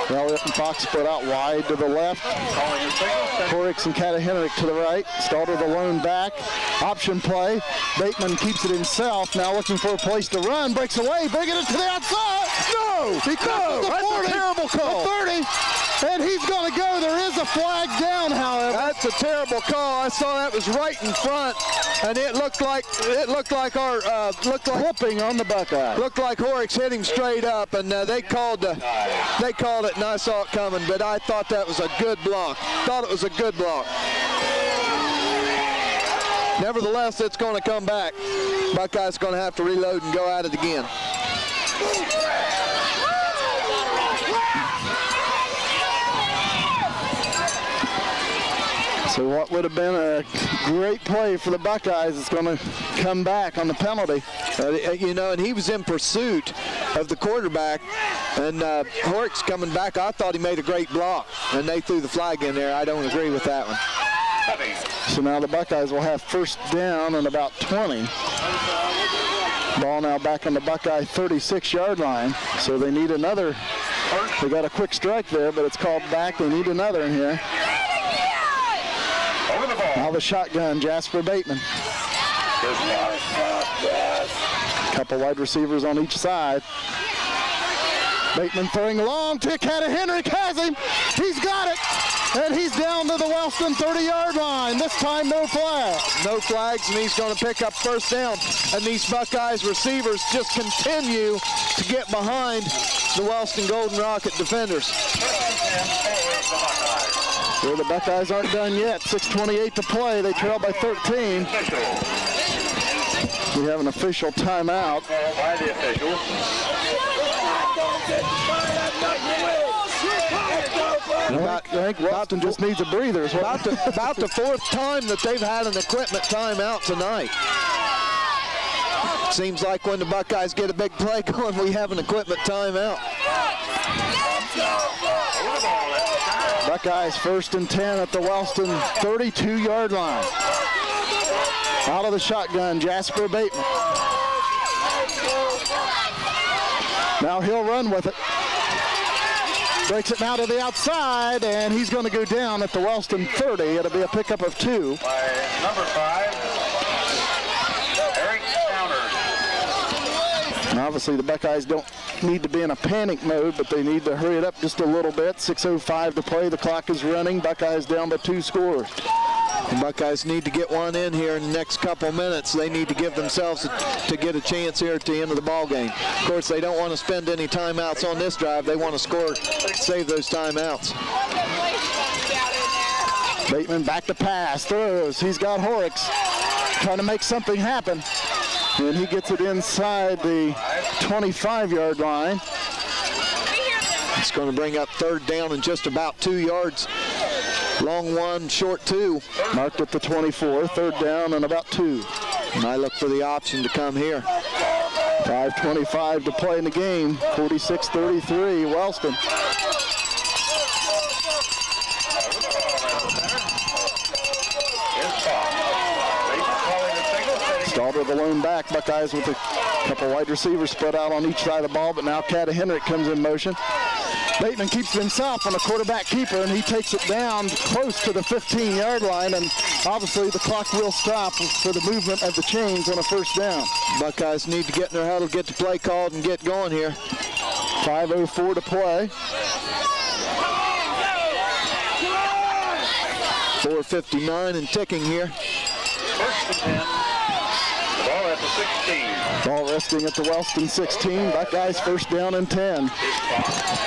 Elliott and Fox split out wide to the left. Horrocks and Catahenrick to the right. Stalter the lone back. Option play. Bateman keeps it himself. Now looking for a place to run. Breaks away. Bringing it to the outside. No! He crosses the 40. That's a terrible call. The 30. And he's going to go. There is a flag down, however. That's a terrible call. I saw that was right in front, and it looked like Flipping on the Buckeye. Looked like Horrocks hit him straight up, and they called it, and I saw it coming. But I thought that was a good block. Thought it was a good block. Nevertheless, it's going to come back. Buckeyes going to have to reload and go at it again. So what would have been a great play for the Buckeyes is going to come back on the penalty. You know, and he was in pursuit of the quarterback, and Horrocks coming back. I thought he made a great block, and they threw the flag in there. I don't agree with that one. So now the Buckeyes will have first down and about 20. Ball now back on the Buckeye 36-yard line. So they need another. They got a quick strike there, but it's called back. They need another in here. Over the ball. Now the shotgun, Jasper Bateman. Couple wide receivers on each side. Bateman throwing long to Catahenrick, has him. He's got it. And he's down to the Wellston 30-yard line. This time no flag. No flags, and he's going to pick up first down. And these Buckeyes receivers just continue to get behind the Wellston Golden Rocket defenders. Well, the Buckeyes aren't done yet. 6:28 to play. They trail by 13. We have an official timeout. By the officials. I think Wellston just needs a breather. About the fourth time that they've had an equipment timeout tonight. Seems like when the Buckeyes get a big play going, we have an equipment timeout. Buckeyes 1st and 10 at the Wellston 32-yard line. Out of the shotgun, Jasper Bateman. Now he'll run with it. Breaks it now to the outside, and he's going to go down at the Wellston 30. It'll be a pickup of 2. By number 5, Eric Downers. And obviously the Buckeyes don't need to be in a panic mode, but they need to hurry it up just a little bit. 6:05 to play. The clock is running. Buckeyes down by 2 scores. The Buckeyes need to get one in here in the next couple minutes. They need to give themselves to get a chance here at the end of the ball game. Of course, they don't want to spend any timeouts on this drive. They want to score, save those timeouts. Bateman back to pass, throws. He's got Horrocks trying to make something happen. And he gets it inside the 25-yard line. It's going to bring up 3rd down and just about 2 yards. Long 1, short 2. Marked at the 24, 3rd down and about 2. And I look for the option to come here. 5:25 to play in the game. 46-33, Wellston. Stalder the lone back. Buckeyes with a couple wide receivers spread out on each side of the ball, but now Henrik comes in motion. Bateman keeps it himself on a quarterback keeper, and he takes it down close to the 15-yard line, and obviously the clock will stop for the movement of the chains on a 1st down. Buckeyes need to get in their huddle, get the play called, and get going here. 5:04 to play. 4:59 and ticking here. 1st and 10. Ball at the 16. Ball resting at the Wellston 16. Buckeyes 1st down and 10.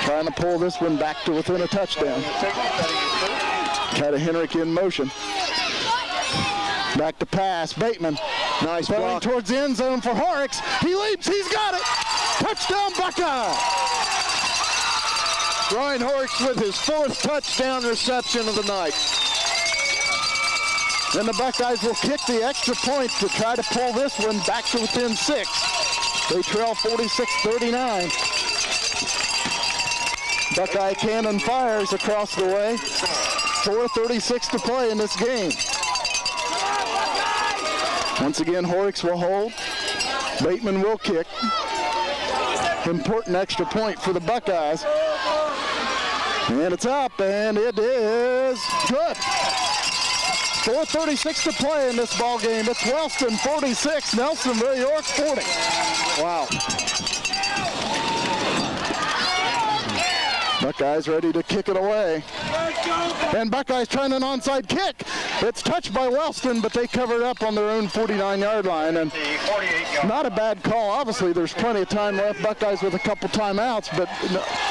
Trying to pull this one back to within a touchdown. Henrik in motion. Back to pass. Bateman. Nice Going block. towards the end zone for Horrocks. He leaps. He's got it. Touchdown, Buckeye. Ryan Horrocks with his 4th touchdown reception of the night. Then the Buckeyes will kick the extra point to try to pull this one back to within 6. They trail 46-39. Buckeye cannon fires across the way. 4:36 to play in this game. Once again, Horrocks will hold. Bateman will kick. Important extra point for the Buckeyes. And it's up, and it is good. 4:36 to play in this ball game. It's Wellston 46, Nelsonville, York 40. Wow. Buckeyes ready to kick it away. And Buckeyes trying an onside kick. It's touched by Wellston, but they covered up on their own 49-yard line. And not a bad call. Obviously, there's plenty of time left. Buckeyes with a couple timeouts, but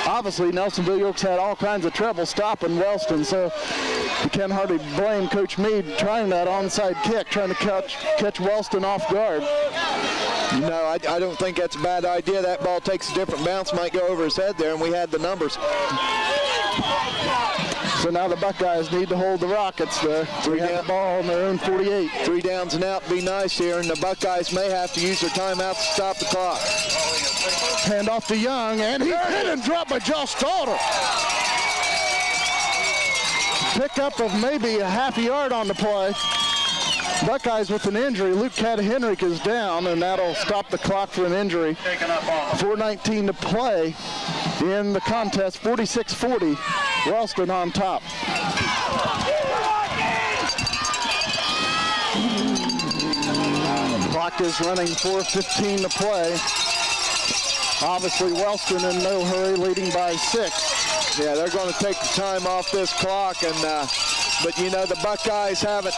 obviously Nelsonville York's had all kinds of trouble stopping Wellston. So you can't hardly blame Coach Meade trying that onside kick, trying to catch Wellston off guard. No, I don't think that's a bad idea. That ball takes a different bounce, might go over his head there, and we had the numbers. So now the Buckeyes need to hold the Rockets there. They have the ball on their own 48. 3 downs and out be nice here, and the Buckeyes may have to use their timeout to stop the clock. Hand off to Young, and he's hit and dropped by Josh Stalder. Pickup of maybe a half a yard on the play. Buckeyes with an injury. Luke Henrik is down, and that'll stop the clock for an injury. 4:19 to play in the contest. 46-40. Wellston on top. Clock is running. 4:15 to play. Obviously, Wellston in no hurry, leading by 6. Yeah, they're going to take the time off this clock, and but you know, the Buckeyes haven't.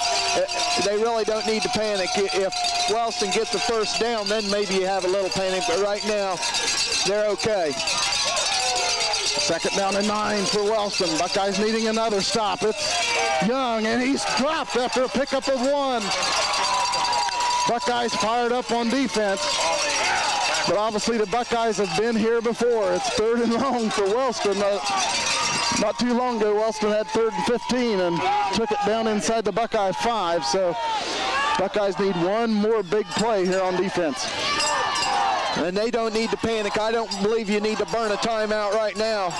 They really don't need to panic. If Wellston gets the 1st down, then maybe you have a little panic. But right now, they're okay. 2nd down and 9 for Wellston. Buckeyes needing another stop. It's Young, and he's dropped after a pickup of 1. Buckeyes fired up on defense. But obviously the Buckeyes have been here before. It's 3rd and long for Wellston. Not too long ago, Wellston had 3rd and 15 and took it down inside the Buckeye 5. So Buckeyes need one more big play here on defense. And they don't need to panic. I don't believe you need to burn a timeout right now.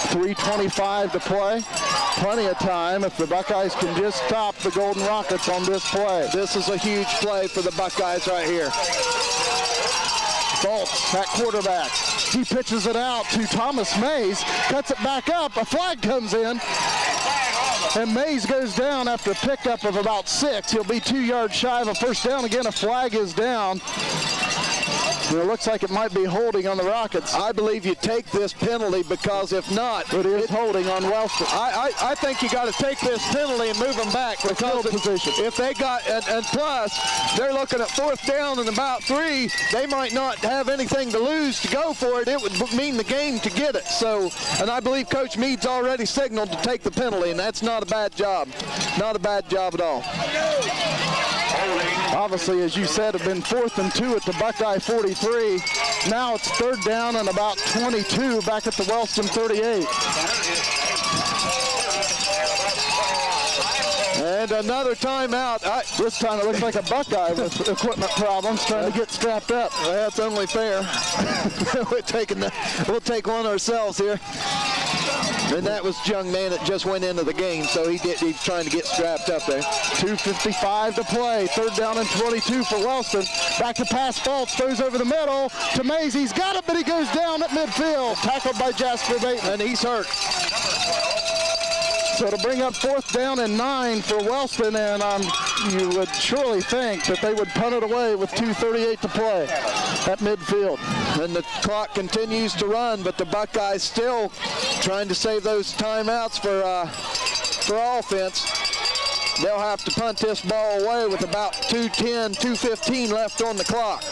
3:25 to play. Plenty of time if the Buckeyes can just stop the Golden Rockets on this play. This is a huge play for the Buckeyes right here. Fultz at quarterback. He pitches it out to Thomas Mays, cuts it back up. A flag comes in, and Mays goes down after a pickup of about 6. He'll be 2 yards shy of a first down. Again, a flag is down. And it looks like it might be holding on the Rockets. I believe you take this penalty because if not, it is holding on Wellston. I think you got to take this penalty and move them back because if they got, and plus, they're looking at 4th down and about 3, they might not have anything to lose to go for it. It would mean the game to get it. So, and I believe Coach Meade's already signaled to take the penalty, and that's not a bad job. Not a bad job at all. Obviously, as you said, have been 4th and 2 at the Buckeye 43. Now it's 3rd down and about 22 back at the Wellston 38. And another timeout. This time it looks like a Buckeye with equipment problems trying to get strapped up. Well, that's only fair. We'll take one ourselves here. And that was the young man that just went into the game, so he's trying to get strapped up there. 2:55 to play. 3rd down and 22 for Wellston. Back to pass. Fultz throws over the middle to Mays. He's got it, but he goes down at midfield. Tackled by Jasper Bateman. And he's hurt. So to bring up 4th down and 9 for Wellston, and you would surely think that they would punt it away with 2:38 to play at midfield. And the clock continues to run, but the Buckeyes still trying to save those timeouts for offense. They'll have to punt this ball away with about 2:10, 2:15 left on the clock.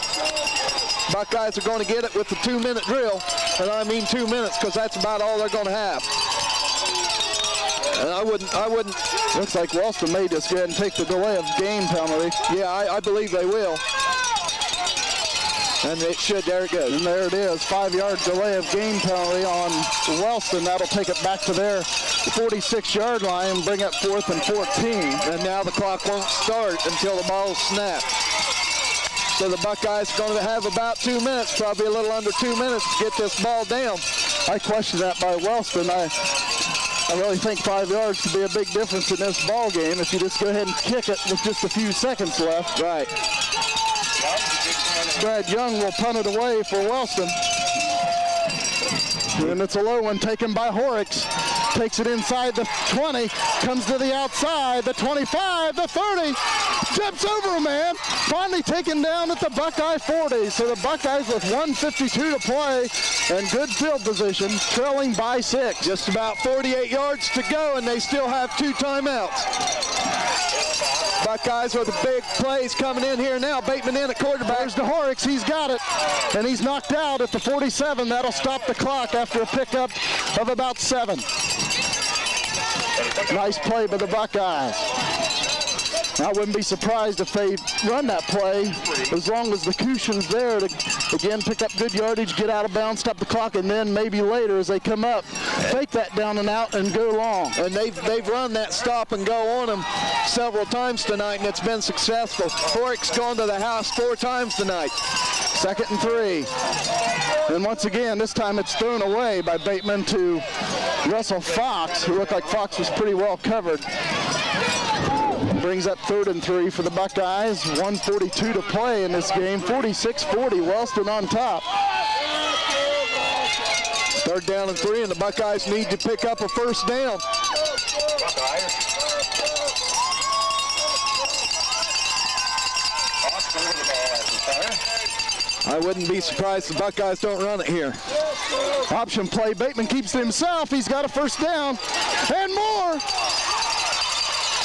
Buckeyes are going to get it with the 2-minute drill, and I mean 2 minutes because that's about all they're going to have. And I wouldn't. Looks like Wellston may just go ahead and take the delay of game penalty. Yeah, I believe they will. And it should. There it goes. And there it is. 5-yard delay of game penalty on Wellston. That'll take it back to their 46-yard line and bring up 4th and 14. And now the clock won't start until the ball's snapped. So the Buckeyes are going to have about 2 minutes, probably a little under 2 minutes to get this ball down. I question that by Wellston. I really think 5 yards could be a big difference in this ball game if you just go ahead and kick it with just a few seconds left. Right. Brad Young will punt it away for Wellston. And it's a low one taken by Horrocks. Takes it inside the 20, comes to the outside, the 25, the 30, jumps over a man, finally taken down at the Buckeye 40. So the Buckeyes with 1:52 to play and good field position, trailing by 6. Just about 48 yards to go, and they still have 2 timeouts. Buckeyes with the big plays coming in here now. Bateman in at quarterback. There's the Horrocks. He's got it. And he's knocked out at the 47. That'll stop the clock after a pickup of about 7. Nice play by the Buckeyes. I wouldn't be surprised if they run that play as long as the cushion's there to, again, pick up good yardage, get out of bounds, stop the clock, and then maybe later as they come up, fake that down and out and go long. And they've run that stop and go on them several times tonight, and it's been successful. Horrocks gone to the house 4 times tonight. 2nd and 3. And once again, this time it's thrown away by Bateman to Russell Fox, who looked like Fox was pretty well covered. Brings up 3rd and 3 for the Buckeyes. 1:42 to play in this game. 46-40, Wellston on top. 3rd down and 3, and the Buckeyes need to pick up a first down. I wouldn't be surprised if the Buckeyes don't run it here. Option play. Bateman keeps it himself. He's got a first down and more.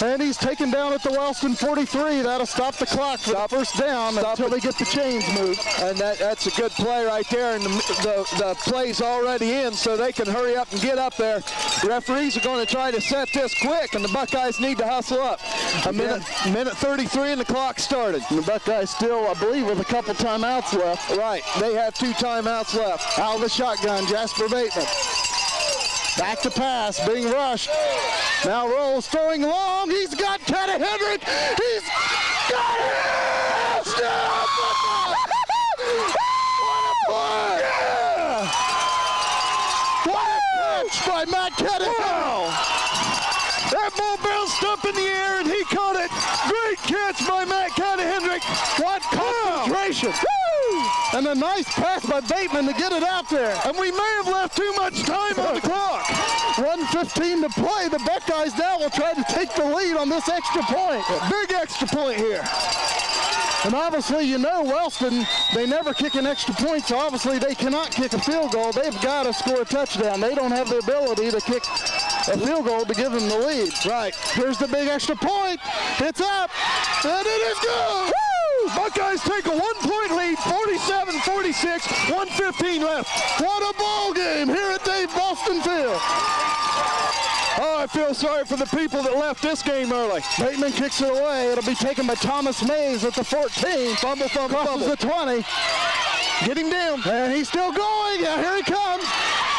And he's taken down at the Wellston 43. That'll stop the clock for the first down until they get the chains moved. And that's a good play right there. And the play's already in, so they can hurry up and get up there. The referees are going to try to set this quick, and the Buckeyes need to hustle up. A minute 33, and the clock started. And the Buckeyes still, I believe, with a couple timeouts left. Right. They have 2 timeouts left. Out of the shotgun, Jasper Bateman. Back to pass, being rushed. Now rolls, throwing long. He's got Teddy Hendrick. He's got it! What a play! Yeah! What a catch by get it. Wow! That ball bounced up in the air and he caught it. Great catch by Matt Hendrick. What concentration. Woo! And a nice pass by Bateman to get it out there. And we may have left too much time on the clock. 1:15 to play. The Buckeyes now will try to take the lead on this extra point. A big extra point here. And obviously, you know, Wellston, they never kick an extra point, so obviously they cannot kick a field goal. They've got to score a touchdown. They don't have the ability to kick a field goal to give them the lead. Right. Here's the big extra point. It's up, and it is good. Woo! Buckeyes take a 1-point lead, 47-46, 1:15 left. What a ball game here at Dave Boston Field. Oh, I feel sorry for the people that left this game early. Bateman kicks it away. It'll be taken by Thomas Mays at the 14. Fumble, fumble, Crosses fumble. the 20. Get him down. And he's still going. Yeah, here he comes.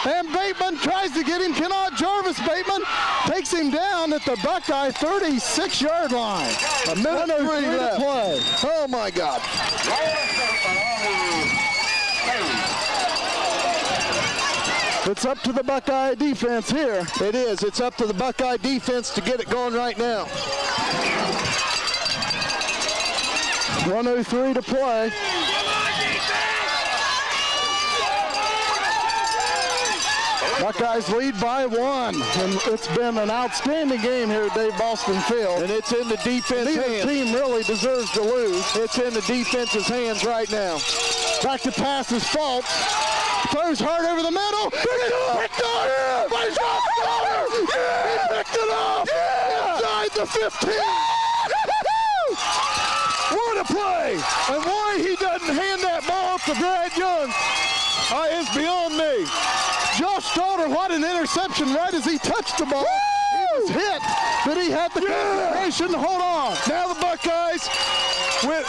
And Bateman tries to get him. Cannot. Jarvis Bateman takes him down at the Buckeye 36-yard line. A minute 3 to left. play. Oh, my God. It's up to the Buckeye defense here. It is. It's up to the Buckeye defense to get it going right now. 1:03 to play. Buckeyes lead by 1, and it's been an outstanding game here at Dave Boston Field. And it's in the defense's Neither hands. team really deserves to lose. It's in the defense's hands right now. Back to pass is Fultz. Throws hard over the middle. Picked off! By John Stoller! Yeah! He picked it off! Yeah! Inside the 15! What a play! And why he doesn't hand that ball off to Brad Young is beyond me. Josh Stoller, what an interception right as he touched the ball. He was hit, but he had the concentration to hold on. Now the Buckeyes with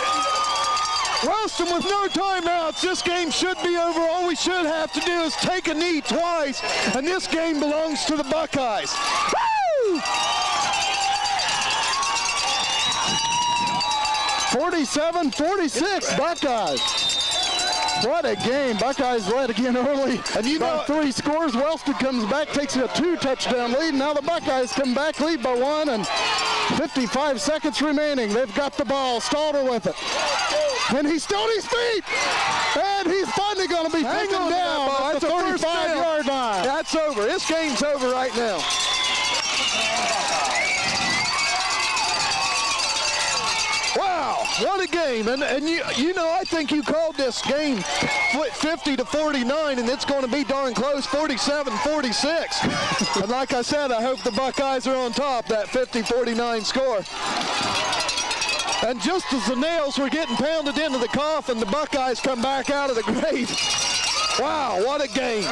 Wellston with no timeouts. This game should be over. All we should have to do is take a knee twice, and this game belongs to the Buckeyes. Woo! 47-46, Buckeyes. What a game. Buckeyes led again early. And you know, 3 scores. Wellston comes back, takes a 2-touchdown lead. Now the Buckeyes come back, lead by 1, and 55 seconds remaining. They've got the ball. Stalder with it. And he's still on his feet. And he's finally going to be taken down at the 35-yard line. That's over. This game's over right now. Wow, what a game. And you know, I think you called this game 50-49, and it's going to be darn close, 47-46. And like I said, I hope the Buckeyes are on top, that 50-49 score. And just as the nails were getting pounded into the coffin, the Buckeyes come back out of the grave. Wow, what a game.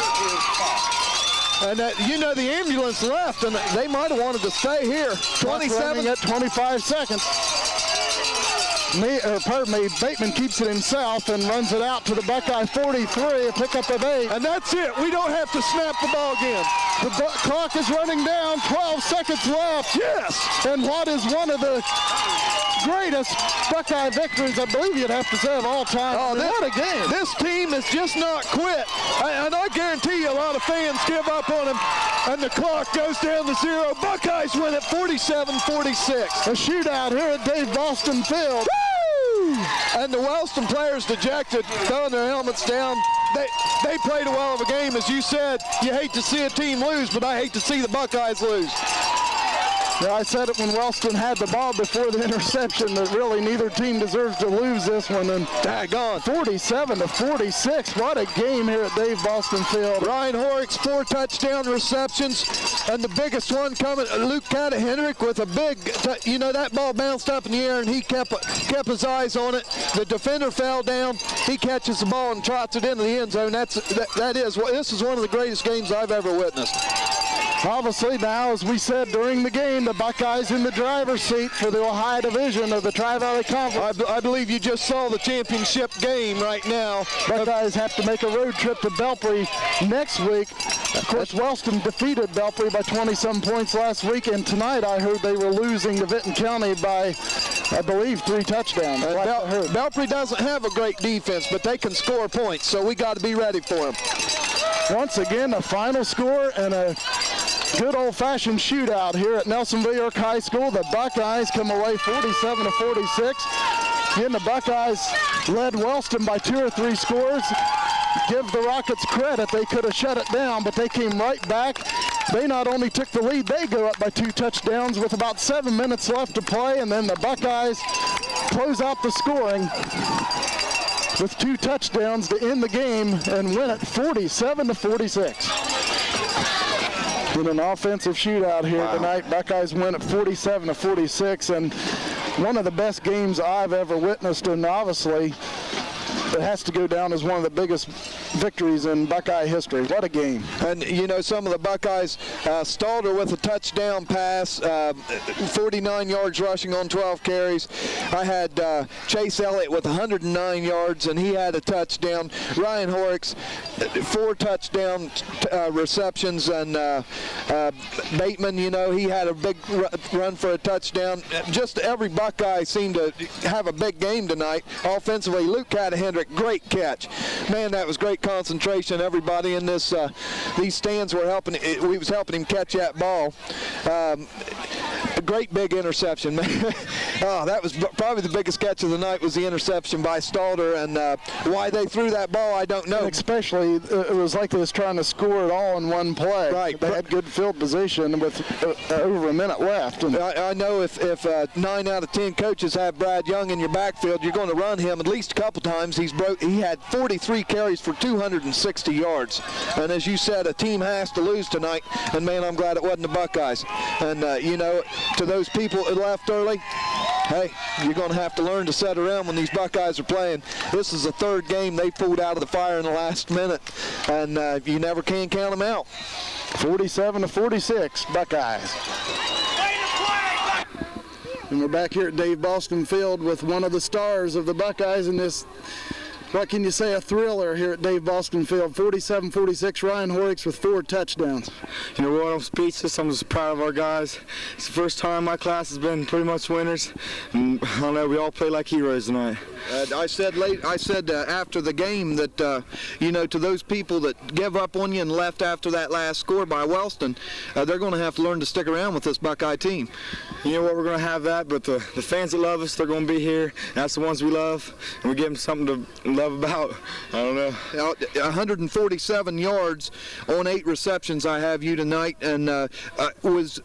And you know, the ambulance left, and they might have wanted to stay here. 27 at 25 seconds. Bateman keeps it himself and runs it out to the Buckeye 43, a pickup of 8. And that's it. We don't have to snap the ball again. The clock is running down, 12 seconds left. Yes. And what is one of the greatest Buckeye victories, I believe you'd have to say, of all time. Oh, what a game. This team has just not quit. And I guarantee you a lot of fans give up on them, and the clock goes down to 0. Buckeyes win at 47-46. A shootout here at Dave Boston Field. Woo! And the Wellston players dejected, throwing their helmets down. They played a well of a game. As you said, you hate to see a team lose, but I hate to see the Buckeyes lose. Yeah, I said it when Wellston had the ball before the interception, that really neither team deserves to lose this one. And daggone, 47-46. What a game here at Dave Boston Field. Ryan Horrocks, 4 touchdown receptions, and the biggest one coming, Luke Hendrick with a big, you know, that ball bounced up in the air and he kept his eyes on it. The defender fell down. He catches the ball and trots it into the end zone. This is one of the greatest games I've ever witnessed. Obviously now, as we said during the game, the Buckeyes in the driver's seat for the Ohio Division of the Tri-Valley Conference. I believe you just saw the championship game right now. Buckeyes have to make a road trip to Belpre next week. Of course, Wellston defeated Belpre by 20-some points last week, and tonight I heard they were losing to Vinton County by, I believe, 3 touchdowns. Belpre doesn't have a great defense, but they can score points, so we got to be ready for them. Once again, a final score and a Good old-fashioned shootout here at Nelsonville York High School. The Buckeyes come away 47-46. Again, the Buckeyes led Wellston by 2 or 3 scores. Give the Rockets credit, they could have shut it down, but they came right back. They not only took the lead, they go up by 2 touchdowns with about 7 minutes left to play, and then the Buckeyes close out the scoring with 2 touchdowns to end the game and win it 47-46. In an offensive shootout here tonight, Buckeyes win at 47-46, and one of the best games I've ever witnessed, and obviously it has to go down as one of the biggest victories in Buckeye history. What a game. And, you know, some of the Buckeyes, Stalder with a touchdown pass, 49 yards rushing on 12 carries. I had Chase Elliott with 109 yards, and he had a touchdown. Ryan Horrocks, 4 touchdown receptions, and Bateman, you know, he had a big run for a touchdown. Just every Buckeye seemed to have a big game tonight. Offensively, Luke Hendrick, great catch. Man, that was great concentration. Everybody in this these stands were helping. We was helping him catch that ball. A great big interception, man. Oh, that was probably the biggest catch of the night, was the interception by Stalder, and why they threw that ball, I don't know. And especially, it was like they was trying to score it all in one play. Right. They had good field position with over a minute left. And I know if 9 out of 10 coaches have Brad Young in your backfield, you're going to run him at least a couple times. He had 43 carries for 260 yards. And as you said, a team has to lose tonight, and man, I'm glad it wasn't the Buckeyes. And you know, to those people that left early, hey, you're going to have to learn to sit around when these Buckeyes are playing. This is the 3rd game they pulled out of the fire in the last minute, and you never can count them out. 47-46, Buckeyes. And we're back here at Dave Boston Field with one of the stars of the Buckeyes in this, what can you say, a thriller here at Dave Boston Field. 47-46, Ryan Horrocks with 4 touchdowns. You know what, I'm speechless. I'm just proud of our guys. It's the first time my class has been pretty much winners. And I don't know, we all play like heroes tonight. I said after the game that, you know, to those people that give up on you and left after that last score by Wellston, they're going to have to learn to stick around with this Buckeye team. You know what, we're going to have that, but the fans that love us, they're going to be here. That's the ones we love, and we give them something to love about. I don't know. 147 yards on 8 receptions I have you tonight, and was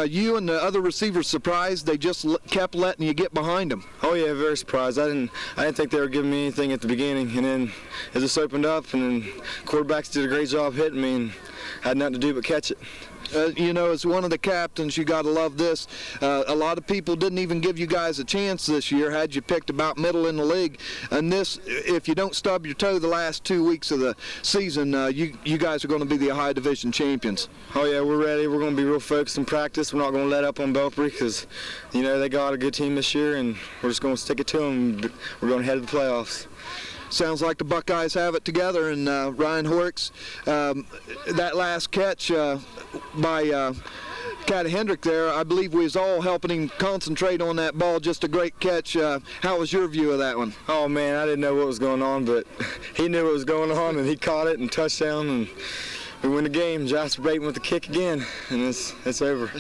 you and the other receivers surprised they just kept letting you get behind them? Oh yeah, very surprised. I didn't think they were giving me anything at the beginning, and then it just opened up, and then quarterbacks did a great job hitting me, and had nothing to do but catch it. You know, as one of the captains, you got to love this. A lot of people didn't even give you guys a chance this year, had you picked about middle in the league. And this, if you don't stub your toe the last 2 weeks of the season, you guys are going to be the Ohio Division champions. Oh yeah, we're ready. We're going to be real focused in practice. We're not going to let up on Belpre because, you know, they got a good team this year, and we're just going to stick it to them. We're going to head to the playoffs. Sounds like the Buckeyes have it together, and Ryan Horrocks, that last catch by Cat Hendrick there, I believe we was all helping him concentrate on that ball. Just a great catch. How was your view of that one? Oh man, I didn't know what was going on, but he knew what was going on, and he caught it and touchdown, and we win the game. Jasper Bateman with the kick again, and it's over.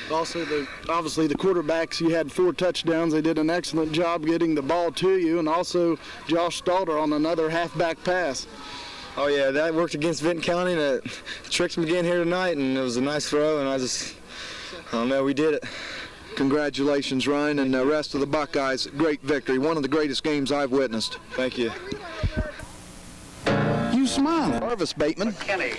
Also, obviously the quarterbacks, you had 4 touchdowns. They did an excellent job getting the ball to you, and also Josh Stalder on another halfback pass. Oh yeah, that worked against Vinton County, and it tricked me again here tonight, and it was a nice throw, and I don't know, we did it. Congratulations, Ryan, and the rest of the Buckeyes. Great victory. One of the greatest games I've witnessed. Thank you. You smile. Harvest Bateman. Kenny.